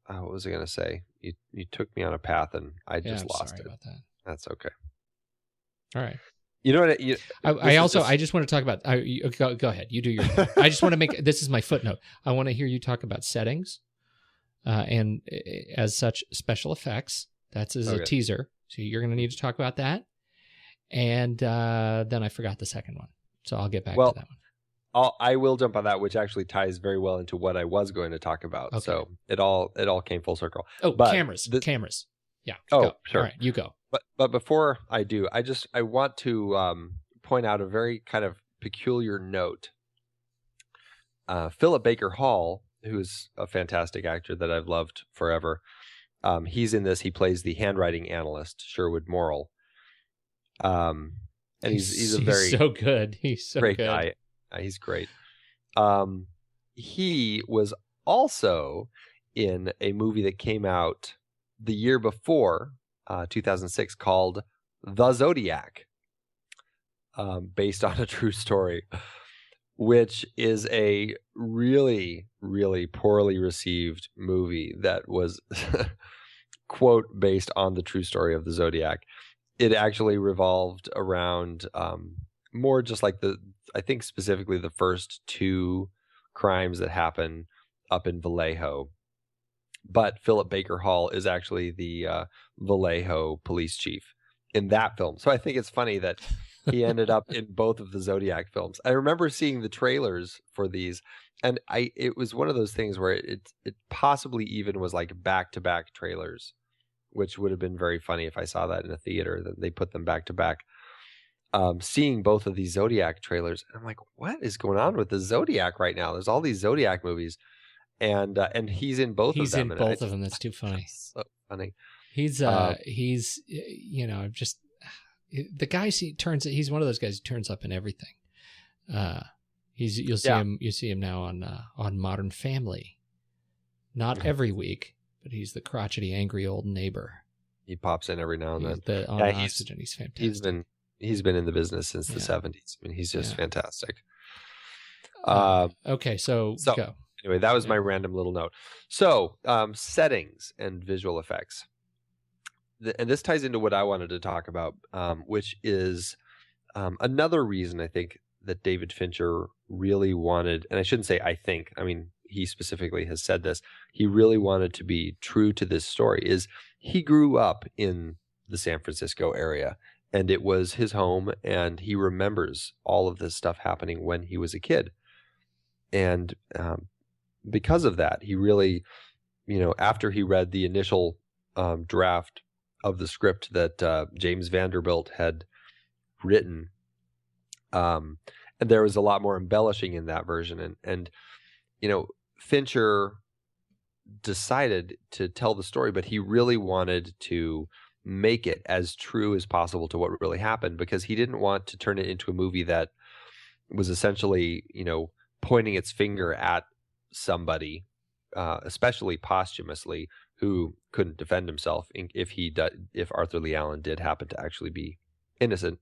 what was I going to say? You took me on a path and I just lost sorry it. about that. That's okay. All right. You know what? I just want to talk about. Go ahead. You do your. I just want to make this is my footnote. I want to hear you talk about settings, and as such, special effects. That's as a teaser. So you're going to need to talk about that, and then I forgot the second one. So I'll get back to that one. I will jump on that, which actually ties very well into what I was going to talk about. Okay. So it all came full circle. Oh, but cameras. Yeah. Sure. All right, you go. But before I do, I want to point out a very kind of peculiar note. Philip Baker Hall, who's a fantastic actor that I've loved forever, he's in this. He plays the handwriting analyst, Sherwood Morrill. And he's a very so good. He's so great good. guy. He's great. He was also in a movie that came out the year before, 2006, called The Zodiac, based on a true story, which is a really, really poorly received movie that was, quote, based on the true story of the Zodiac. It actually revolved around more just like I think specifically the first two crimes that happen up in Vallejo. But Philip Baker Hall is actually the Vallejo police chief in that film. So I think it's funny that he ended up in both of the Zodiac films. I remember seeing the trailers for these, and it was one of those things where it possibly even was like back-to-back trailers, which would have been very funny if I saw that in a theater, that they put them back-to-back. Seeing both of these Zodiac trailers, I'm like, what is going on with the Zodiac right now? There's all these Zodiac movies. And he's in both of them. He's in both of them. That's too funny. So funny. He's you know, just the guy he's one of those guys who turns up in everything. You'll see him now on Modern Family. Not every week, but he's the crotchety, angry old neighbor. He pops in every now and then. On Oxygen, he's fantastic. He's been in the business since the 70s. I mean, he's just fantastic. Okay, so go. Anyway, that was my random little note. So, settings and visual effects. And this ties into what I wanted to talk about, which is another reason I think that David Fincher really wanted, and I shouldn't say I think, I mean, he specifically has said this, he really wanted to be true to this story, is he grew up in the San Francisco area, and it was his home, and he remembers all of this stuff happening when he was a kid. And because of that, he really, after he read the initial draft of the script that James Vanderbilt had written, and there was a lot more embellishing in that version. And Fincher decided to tell the story, but he really wanted to make it as true as possible to what really happened, because he didn't want to turn it into a movie that was essentially, pointing its finger at somebody, especially posthumously, who couldn't defend himself if Arthur Leigh Allen did happen to actually be innocent.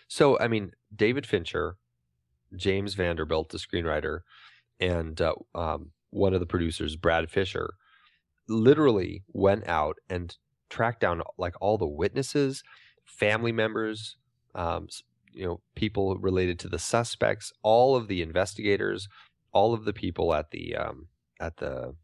So, I mean, David Fincher, James Vanderbilt, the screenwriter, and one of the producers, Brad Fisher, literally went out and tracked down like all the witnesses, family members, people related to the suspects, all of the investigators, all of the people at the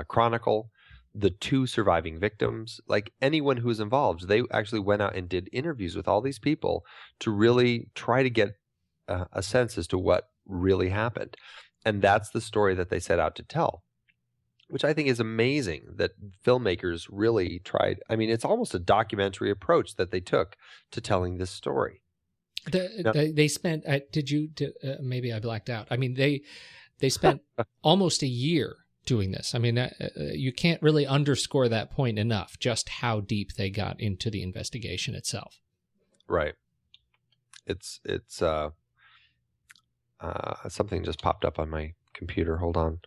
Chronicle, the two surviving victims, like anyone who was involved. They actually went out and did interviews with all these people to really try to get a sense as to what really happened. And that's the story that they set out to tell, which I think is amazing that filmmakers really tried. I mean, it's almost a documentary approach that they took to telling this story. They spent, maybe I blacked out. I mean, they spent almost a year doing this. I mean, you can't really underscore that point enough, just how deep they got into the investigation itself. Right. It's something just popped up on my computer. Hold on.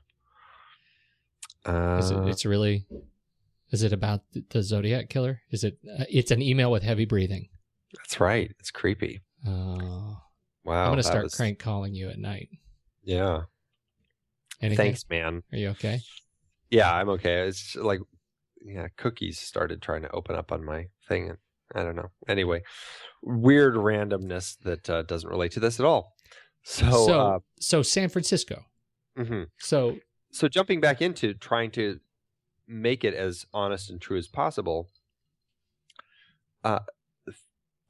Is it about the Zodiac killer? It's an email with heavy breathing. That's right. It's creepy. Wow. I'm going to start crank calling you at night. Yeah. Anything? Thanks, man. Are you okay? Yeah, I'm okay. It's like, cookies started trying to open up on my thing. I don't know. Anyway, weird randomness that doesn't relate to this at all. So San Francisco. Mm-hmm. So jumping back into trying to make it as honest and true as possible,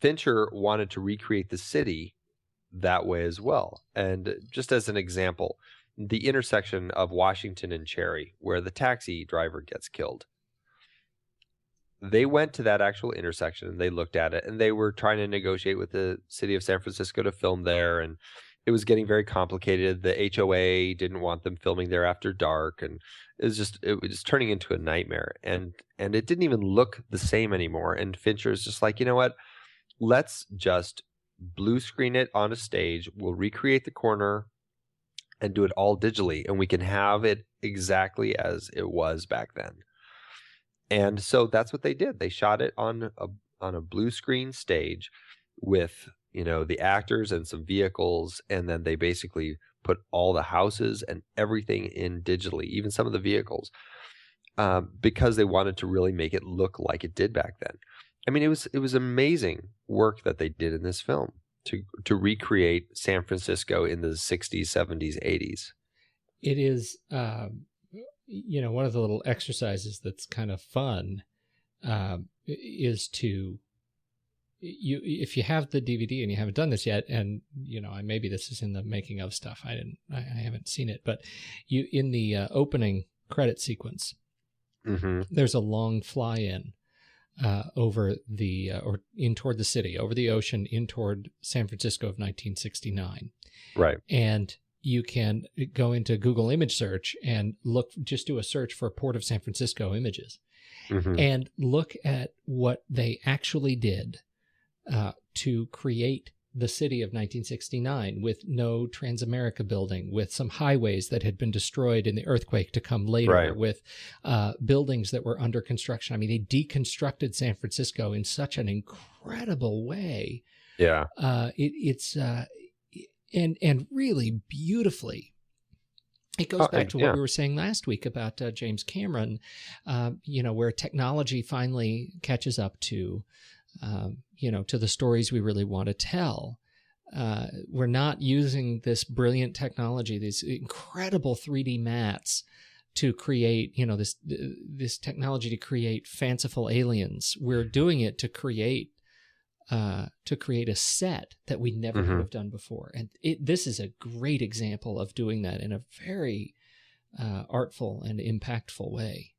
Fincher wanted to recreate the city that way as well. And just as an example, the intersection of Washington and Cherry, where the taxi driver gets killed, they went to that actual intersection and they looked at it, and they were trying to negotiate with the city of San Francisco to film there, and it was getting very complicated. The HOA didn't want them filming there after dark, and it was turning into a nightmare, and it didn't even look the same anymore. And Fincher is just like, you know what? Let's just blue screen it on a stage. We'll recreate the corner and do it all digitally, and we can have it exactly as it was back then. And so that's what they did. They shot it on a blue screen stage with, the actors and some vehicles, and then they basically put all the houses and everything in digitally, even some of the vehicles, because they wanted to really make it look like it did back then. I mean, it was amazing work that they did in this film to recreate San Francisco in the 60s, 70s, 80s. It is, one of the little exercises that's kind of fun is to, if you have the DVD and you haven't done this yet, and maybe this is in the making of stuff. I haven't seen it, but in the opening credit sequence, mm-hmm. there's a long fly-in over or in toward the city, over the ocean, in toward San Francisco of 1969. Right. And you can go into Google image search and just do a search for Port of San Francisco images, mm-hmm. and look at what they actually did to create the city of 1969, with no Transamerica building, with some highways that had been destroyed in the earthquake to come later, right. with buildings that were under construction. I mean, they deconstructed San Francisco in such an incredible way. Yeah. It's and really beautifully. It goes back to what we were saying last week about James Cameron, where technology finally catches up to, to the stories we really want to tell. We're not using this brilliant technology, these incredible 3D mats to create, this technology to create fanciful aliens. We're doing it to create a set that we never mm-hmm. could have done before. And this is a great example of doing that in a very artful and impactful way.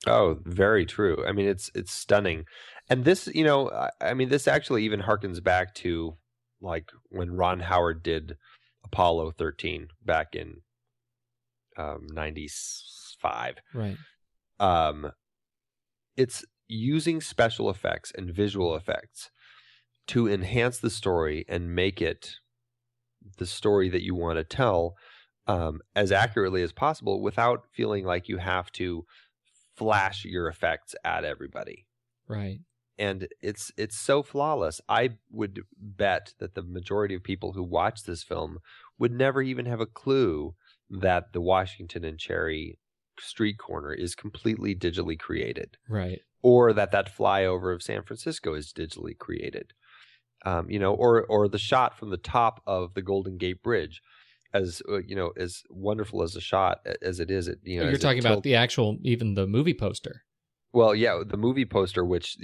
Oh, very true. I mean, it's stunning. And this, this actually even harkens back to like when Ron Howard did Apollo 13 back in 95. Right. It's using special effects and visual effects to enhance the story and make it the story that you want to tell as accurately as possible without feeling like you have to flash your effects at everybody. Right. And it's so flawless. I would bet that the majority of people who watch this film would never even have a clue that the Washington and Cherry street corner is completely digitally created. Right. Or that flyover of San Francisco is digitally created. Or the shot from the top of the Golden Gate Bridge, as as wonderful as a shot as it is. You're talking about the actual, even the movie poster. Well, yeah, the movie poster, which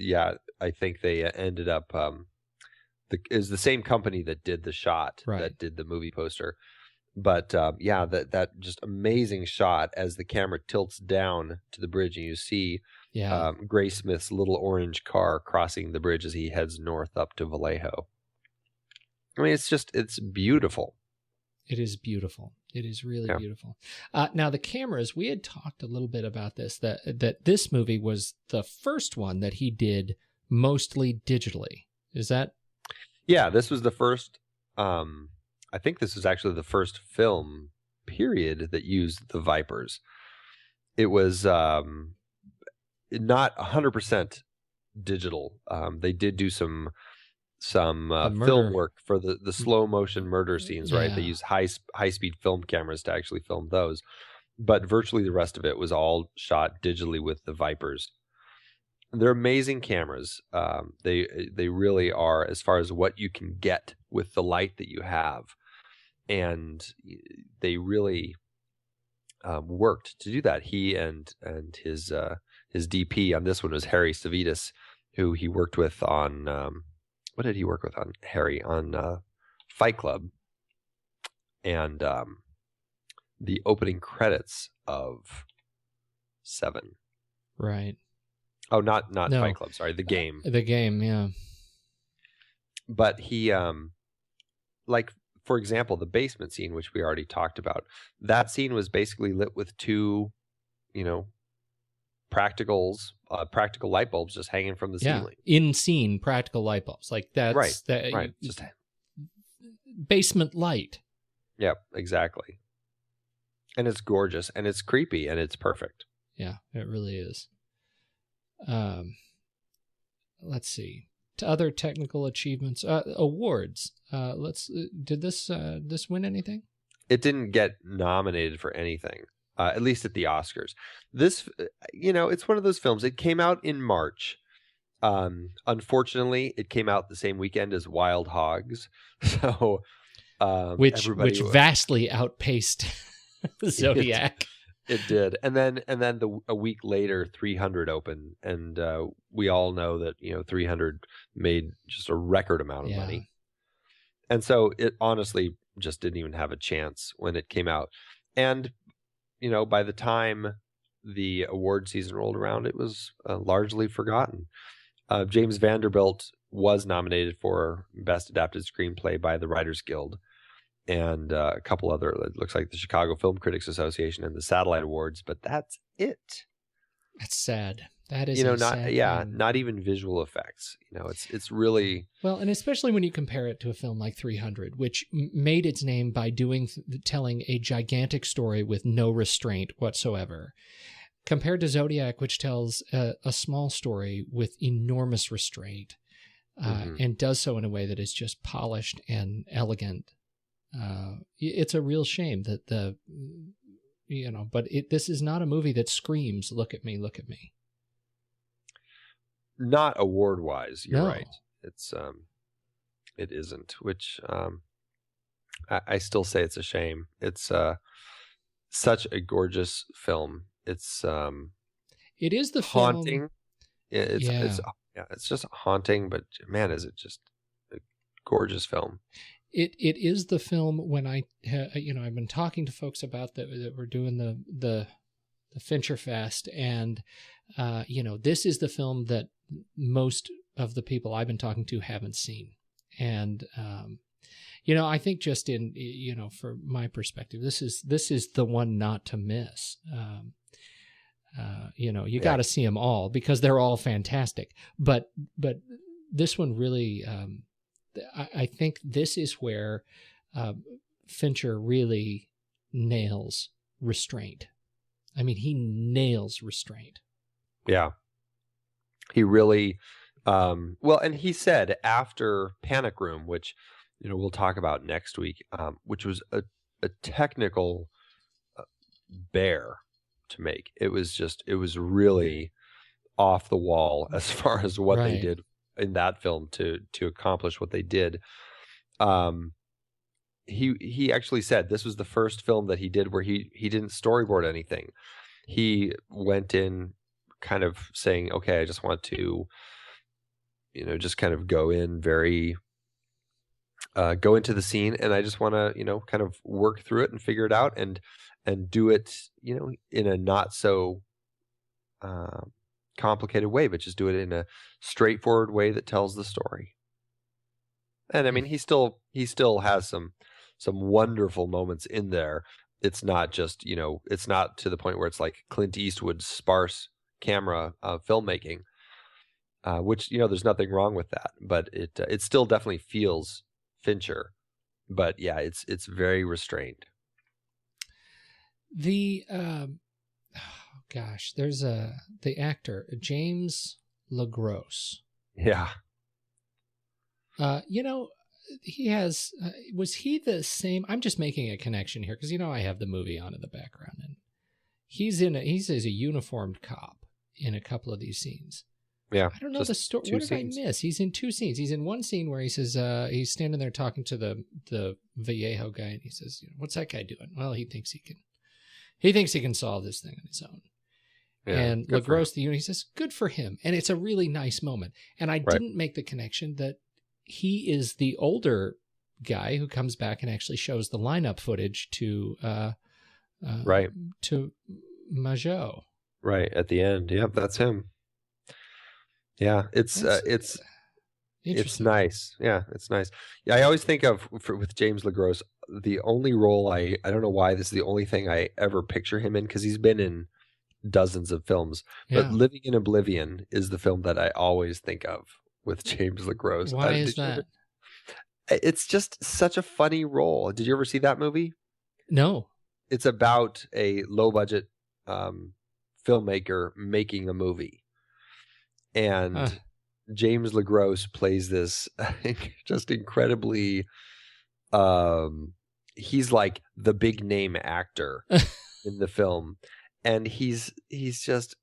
I think they ended up is the same company that did the shot that did the movie poster. But that just amazing shot as the camera tilts down to the bridge and you see Graysmith's little orange car crossing the bridge as he heads north up to Vallejo. I mean, it's beautiful. It is beautiful. It is really beautiful. Now, the cameras, we had talked a little bit about this, that this movie was the first one that he did mostly digitally. Is that? Yeah, this was the first, I think this was actually the first film, period, that used the Vipers. It was not 100% digital. They did do some film work for the slow motion murder scenes, right? They used high speed film cameras to actually film those, but virtually the rest of it was all shot digitally with the Vipers. they're amazing cameras. They really are, as far as what you can get with the light that you have, and they really worked to do that. He and his DP on this one was Harry Savides, who he worked with on what did he work with on Harry on Fight Club, and the opening credits of Seven. Right. Oh, not No. Fight Club. Sorry, The Game. The Game, yeah. But he, like, for example, the basement scene, which we already talked about, that scene was basically lit with two, practical light bulbs just hanging from the ceiling. In scene practical light bulbs. Like that's right. Just basement light. Yep, exactly. And it's gorgeous and it's creepy and it's perfect. Yeah, it really is. Let's see. To other technical achievements, awards. Did this win anything? It didn't get nominated for anything, at least at the Oscars. This, it's one of those films. It came out in March. Unfortunately, it came out the same weekend as Wild Hogs, so which vastly outpaced Zodiac. It did, and then a week later, 300 opened, and we all know that 300 made just a record amount of money, and so it honestly just didn't even have a chance when it came out. And by the time the award season rolled around, it was largely forgotten. James Vanderbilt was nominated for Best Adapted Screenplay by the Writers Guild, and a couple other, it looks like the Chicago Film Critics Association and the Satellite Awards, but that's it. That's sad. That is sad thing. Not even visual effects. It's really well, and especially when you compare it to a film like 300, which made its name by telling a gigantic story with no restraint whatsoever, compared to Zodiac, which tells a small story with enormous restraint, and does so in a way that is just polished and elegant. It's a real shame that but this is not a movie that screams, "Look at me, look at me." Not award wise, you're No. right. It's it isn't, which I still say it's a shame. It's such a gorgeous film. It's it is the haunting. Film. It's just haunting, but man, is it just a gorgeous film. It is the film when I've been talking to folks about that we're doing the Fincher Fest, and this is the film that most of the people I've been talking to haven't seen, and I think just in for my perspective, this is the one not to miss. You got to see them all because they're all fantastic, but this one really. I think this is where Fincher really nails restraint. I mean, he nails restraint. Yeah. He really, and he said after Panic Room, which, we'll talk about next week, which was a technical bear to make. It was really off the wall as far as what they did in that film to accomplish what they did. He actually said this was the first film that he did where he didn't storyboard anything. He went in kind of saying, okay, I just want to, just kind of go in go into the scene, and I just want to, kind of work through it and figure it out and do it, in a not so complicated way, but just do it in a straightforward way that tells the story. And I mean, he still has some wonderful moments in there. It's not just, it's not to the point where it's like Clint Eastwood's sparse camera filmmaking, which, there's nothing wrong with that, but it still definitely feels Fincher. But yeah, it's very restrained. There's the actor James LaGrosse. Yeah. He has. Was he the same? I'm just making a connection here because I have the movie on in the background, and he's as a uniformed cop in a couple of these scenes. Yeah. I don't know just the story. 2 What did scenes. I miss? He's in 2 scenes. He's in one scene where he says he's standing there talking to the Vallejo guy, and he says, "What's that guy doing?" Well, he thinks he can solve this thing on his own. Yeah, And good for him. LaGrosse, he says, "Good for him." And it's a really nice moment. And I didn't make the connection that he is the older guy who comes back and actually shows the lineup footage to to Majot. Right at the end. Yep, that's him. Yeah, it's nice. Yeah, it's nice. Yeah, I always think of with James LaGrosse, the only role I don't know why this is the only thing I ever picture him in, because he's been in dozens of films, but Living in Oblivion is the film that I always think of with James LaGrosse. Why is that? It's just such a funny role. Did you ever see that movie? No. It's about a low budget filmmaker making a movie, and James LaGrosse plays this just incredibly he's like the big name actor in the film, and he's just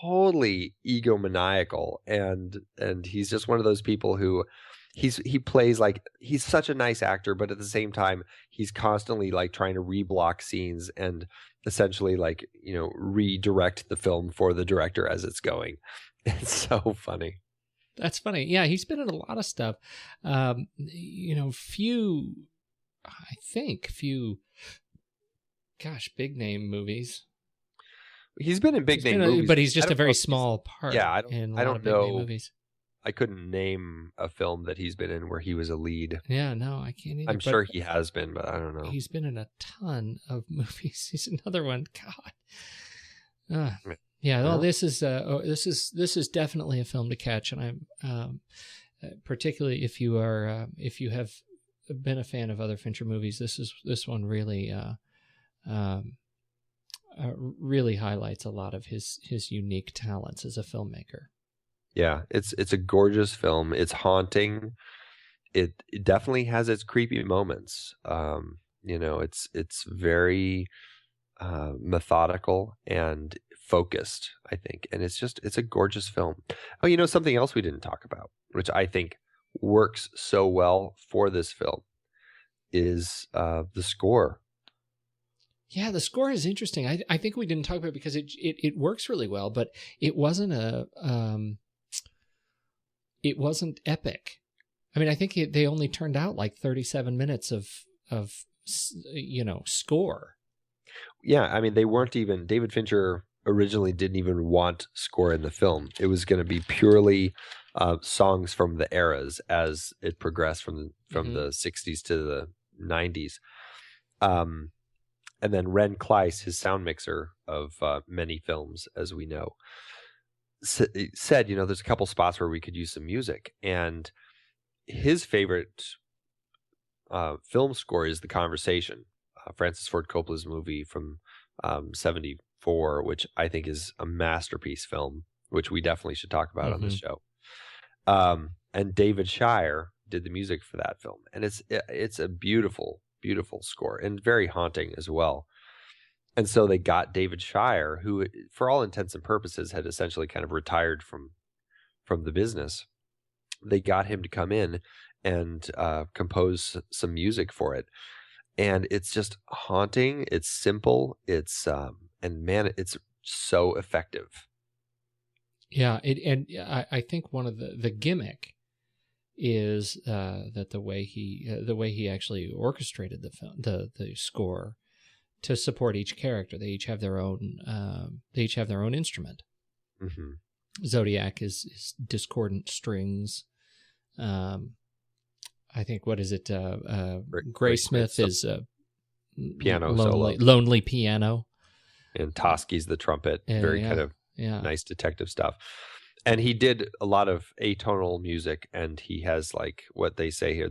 totally egomaniacal, and he's just one of those people who he plays like he's such a nice actor, but at the same time he's constantly like trying to reblock scenes and essentially like redirect the film for the director as it's going. It's so funny. That's funny. Yeah, he's been in a lot of stuff. Few big name movies. He's been in big name movies, but he's just a very small part. Yeah, I don't know. Big name movies. I couldn't name a film that he's been in where he was a lead. Yeah, no, I can't either. I'm sure he has been, but I don't know. He's been in a ton of movies. He's another one. God. Yeah, well, this is definitely a film to catch, and I'm particularly if you have been a fan of other Fincher movies, this one really really highlights a lot of his unique talents as a filmmaker. Yeah, it's a gorgeous film. It's haunting. It definitely has its creepy moments. It's very methodical and focused, I think, and it's a gorgeous film. Oh, something else we didn't talk about, which I think works so well for this film, is the score. Yeah, the score is interesting. I think we didn't talk about it because it works really well, but it wasn't it wasn't epic. I mean, I think they only turned out like 37 minutes of score. Yeah, I mean, they weren't even, David Fincher originally didn't even want score in the film. It was going to be purely songs from the eras as it progressed from the 60s to the 90s. And then Ren Kleiss, his sound mixer of many films, as we know, said, there's a couple spots where we could use some music. And his favorite film score is The Conversation, Francis Ford Coppola's movie from 1974, which I think is a masterpiece film, which we definitely should talk about on this show. And David Shire did the music for that film. And it's a beautiful, beautiful score and very haunting as well. And so they got David Shire, who, for all intents and purposes, had essentially kind of retired from the business. They got him to come in and compose some music for it. And it's just haunting. It's simple. It's and man, it's so effective. Yeah, I think one of the gimmick is that the way he actually orchestrated the film, the score to support each character. They each have their own instrument. Mm-hmm. Zodiac is discordant strings. I think, what is it? Graysmith is piano lonely piano. And Tosky's the trumpet. Very kind of nice detective stuff. And he did a lot of atonal music, and he has, like what they say here,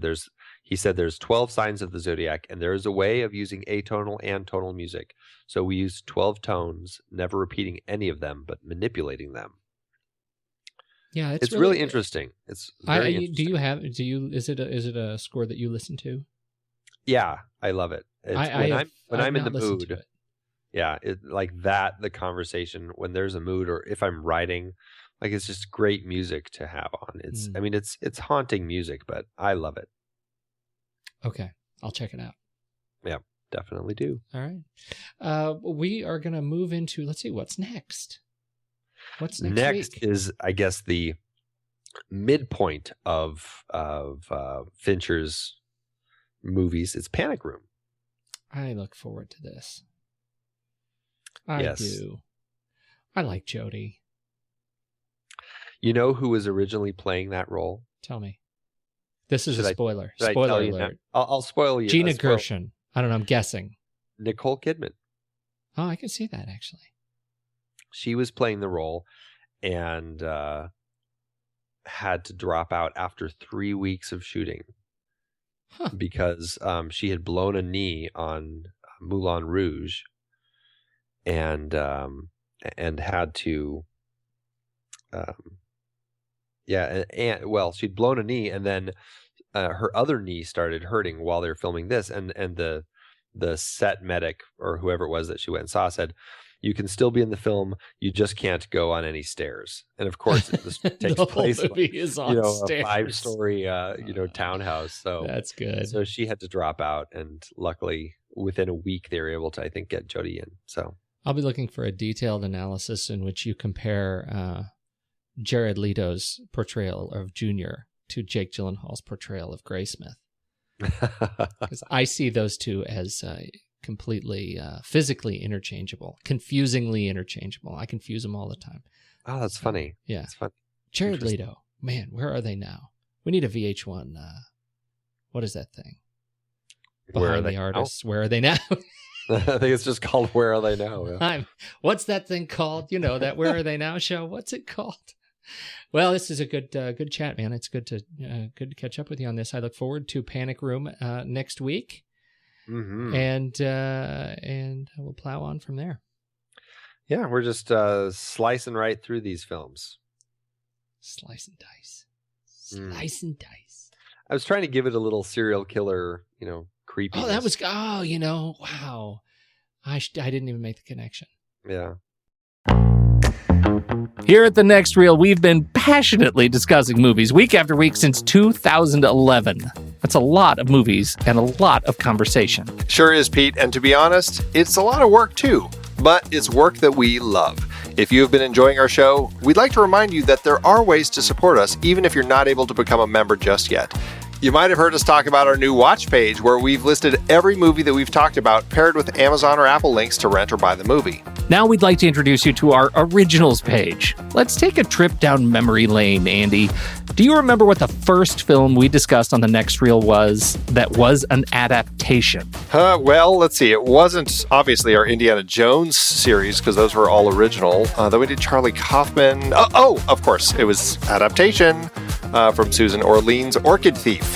he said there's 12 signs of the Zodiac, and there is a way of using atonal and tonal music. So we use 12 tones, never repeating any of them, but manipulating them. Yeah, it's really interesting. It's very interesting. Is it a score that you listen to? Yeah, I love it. When I'm in the mood. It. Yeah, like that, The Conversation, when there's a mood, or if I'm writing, Like, it's just great music to have on. I mean, it's haunting music, but I love it. Okay, I'll check it out. Yeah, definitely do. All right. We are going to move into, let's see, what's next? What's next week? Is, I guess, the midpoint of Fincher's movies. It's Panic Room. I look forward to this. I Yes. do. I like Jodie. You know who was originally playing that role? Tell me. This is Should a I- spoiler. Should I Spoiler tell you now? alert. I'll spoil you. Gina I'll spoil- Gershon. I don't know. I'm guessing. Nicole Kidman. Oh, I can see that actually. She was playing the role and had to drop out after 3 weeks of shooting Huh. because she had blown a knee on Moulin Rouge and had to well, she'd blown a knee, and then her other knee started hurting while they were filming this, and the set medic or whoever it was that she went and saw said, "You can still be in the film, you just can't go on any stairs." And of course, this takes The whole place movie is on stairs. a 5-story townhouse. So That's good. so she had to drop out, and luckily within a week they were able to, I think, get Jodie in. So I'll be looking for a detailed analysis in which you compare Jared Leto's portrayal of Junior to Jake Gyllenhaal's portrayal of Graysmith. Because I see those two as completely physically interchangeable, confusingly interchangeable. I confuse them all the time. Oh, that's funny. Yeah. That's fun. Jared Leto, man, where are they now? We need a VH1. What is that thing? Where are Behind they the now? artists. Where are they now? I think it's just called "Where Are They Now?" Yeah. What's that thing called? You know, that "Where Are They Now" show. What's it called? Well, this is a good chat, man. It's good to catch up with you on this. I look forward to Panic Room next week, Mm-hmm. and we'll plow on from there. Yeah, we're just slicing right through these films. Slice and dice, Mm. slice and dice. I was trying to give it a little serial killer, creepy. Oh, that was wow. I didn't even make the connection. yeah. Here at The Next Reel, we've been passionately discussing movies week after week since 2011. That's a lot of movies and a lot of conversation. Sure is, Pete, and to be honest, it's a lot of work too, but it's work that we love. If you have been enjoying our show, we'd like to remind you that there are ways to support us even if you're not able to become a member just yet. You might have heard us talk about our new watch page where we've listed every movie that we've talked about paired with Amazon or Apple links to rent or buy the movie. Now we'd like to introduce you to our originals page. Let's take a trip down memory lane, Andy. Do you remember what the first film we discussed on The Next Reel was that was an adaptation? Well, let's see. It wasn't obviously our Indiana Jones series because those were all original. Then we did Charlie Kaufman. Oh, of course. It was adaptation from Susan Orlean's Orchid Thief.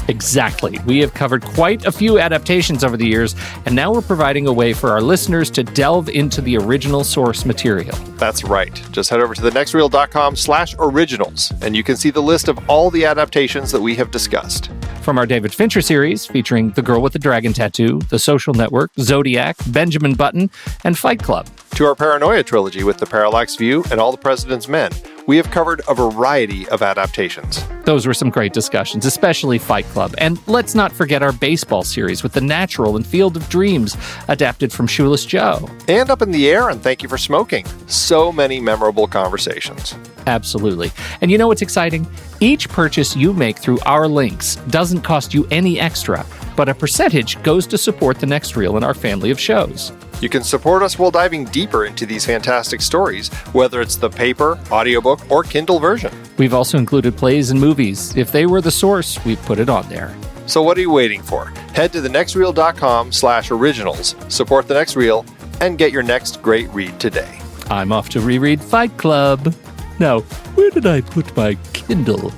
Exactly. We have covered quite a few adaptations over the years, and now we're providing a way for our listeners to delve into the original source material. That's right. Just head over to thenextreel.com/originals, and you can see the list of all the adaptations that we have discussed. From our David Fincher series, featuring The Girl with the Dragon Tattoo, The Social Network, Zodiac, Benjamin Button, and Fight Club, to our Paranoia trilogy with The Parallax View and All the President's Men, we have covered a variety of adaptations. Those were some great discussions, especially Fight Club. And let's not forget our baseball series with The Natural and Field of Dreams, adapted from Shoeless Joe. And Up in the Air and Thank You for Smoking. So many memorable conversations. Absolutely. And you know what's exciting? Each purchase you make through our links doesn't cost you any extra, but a percentage goes to support The Next Reel and our family of shows. You can support us while diving deeper into these fantastic stories, whether it's the paper, audiobook, or Kindle version. We've also included plays and movies. If they were the source, we've put it on there. So what are you waiting for? Head to thenextreel.com/originals, support The Next Reel, and get your next great read today. I'm off to reread Fight Club. Now, where did I put my Kindle?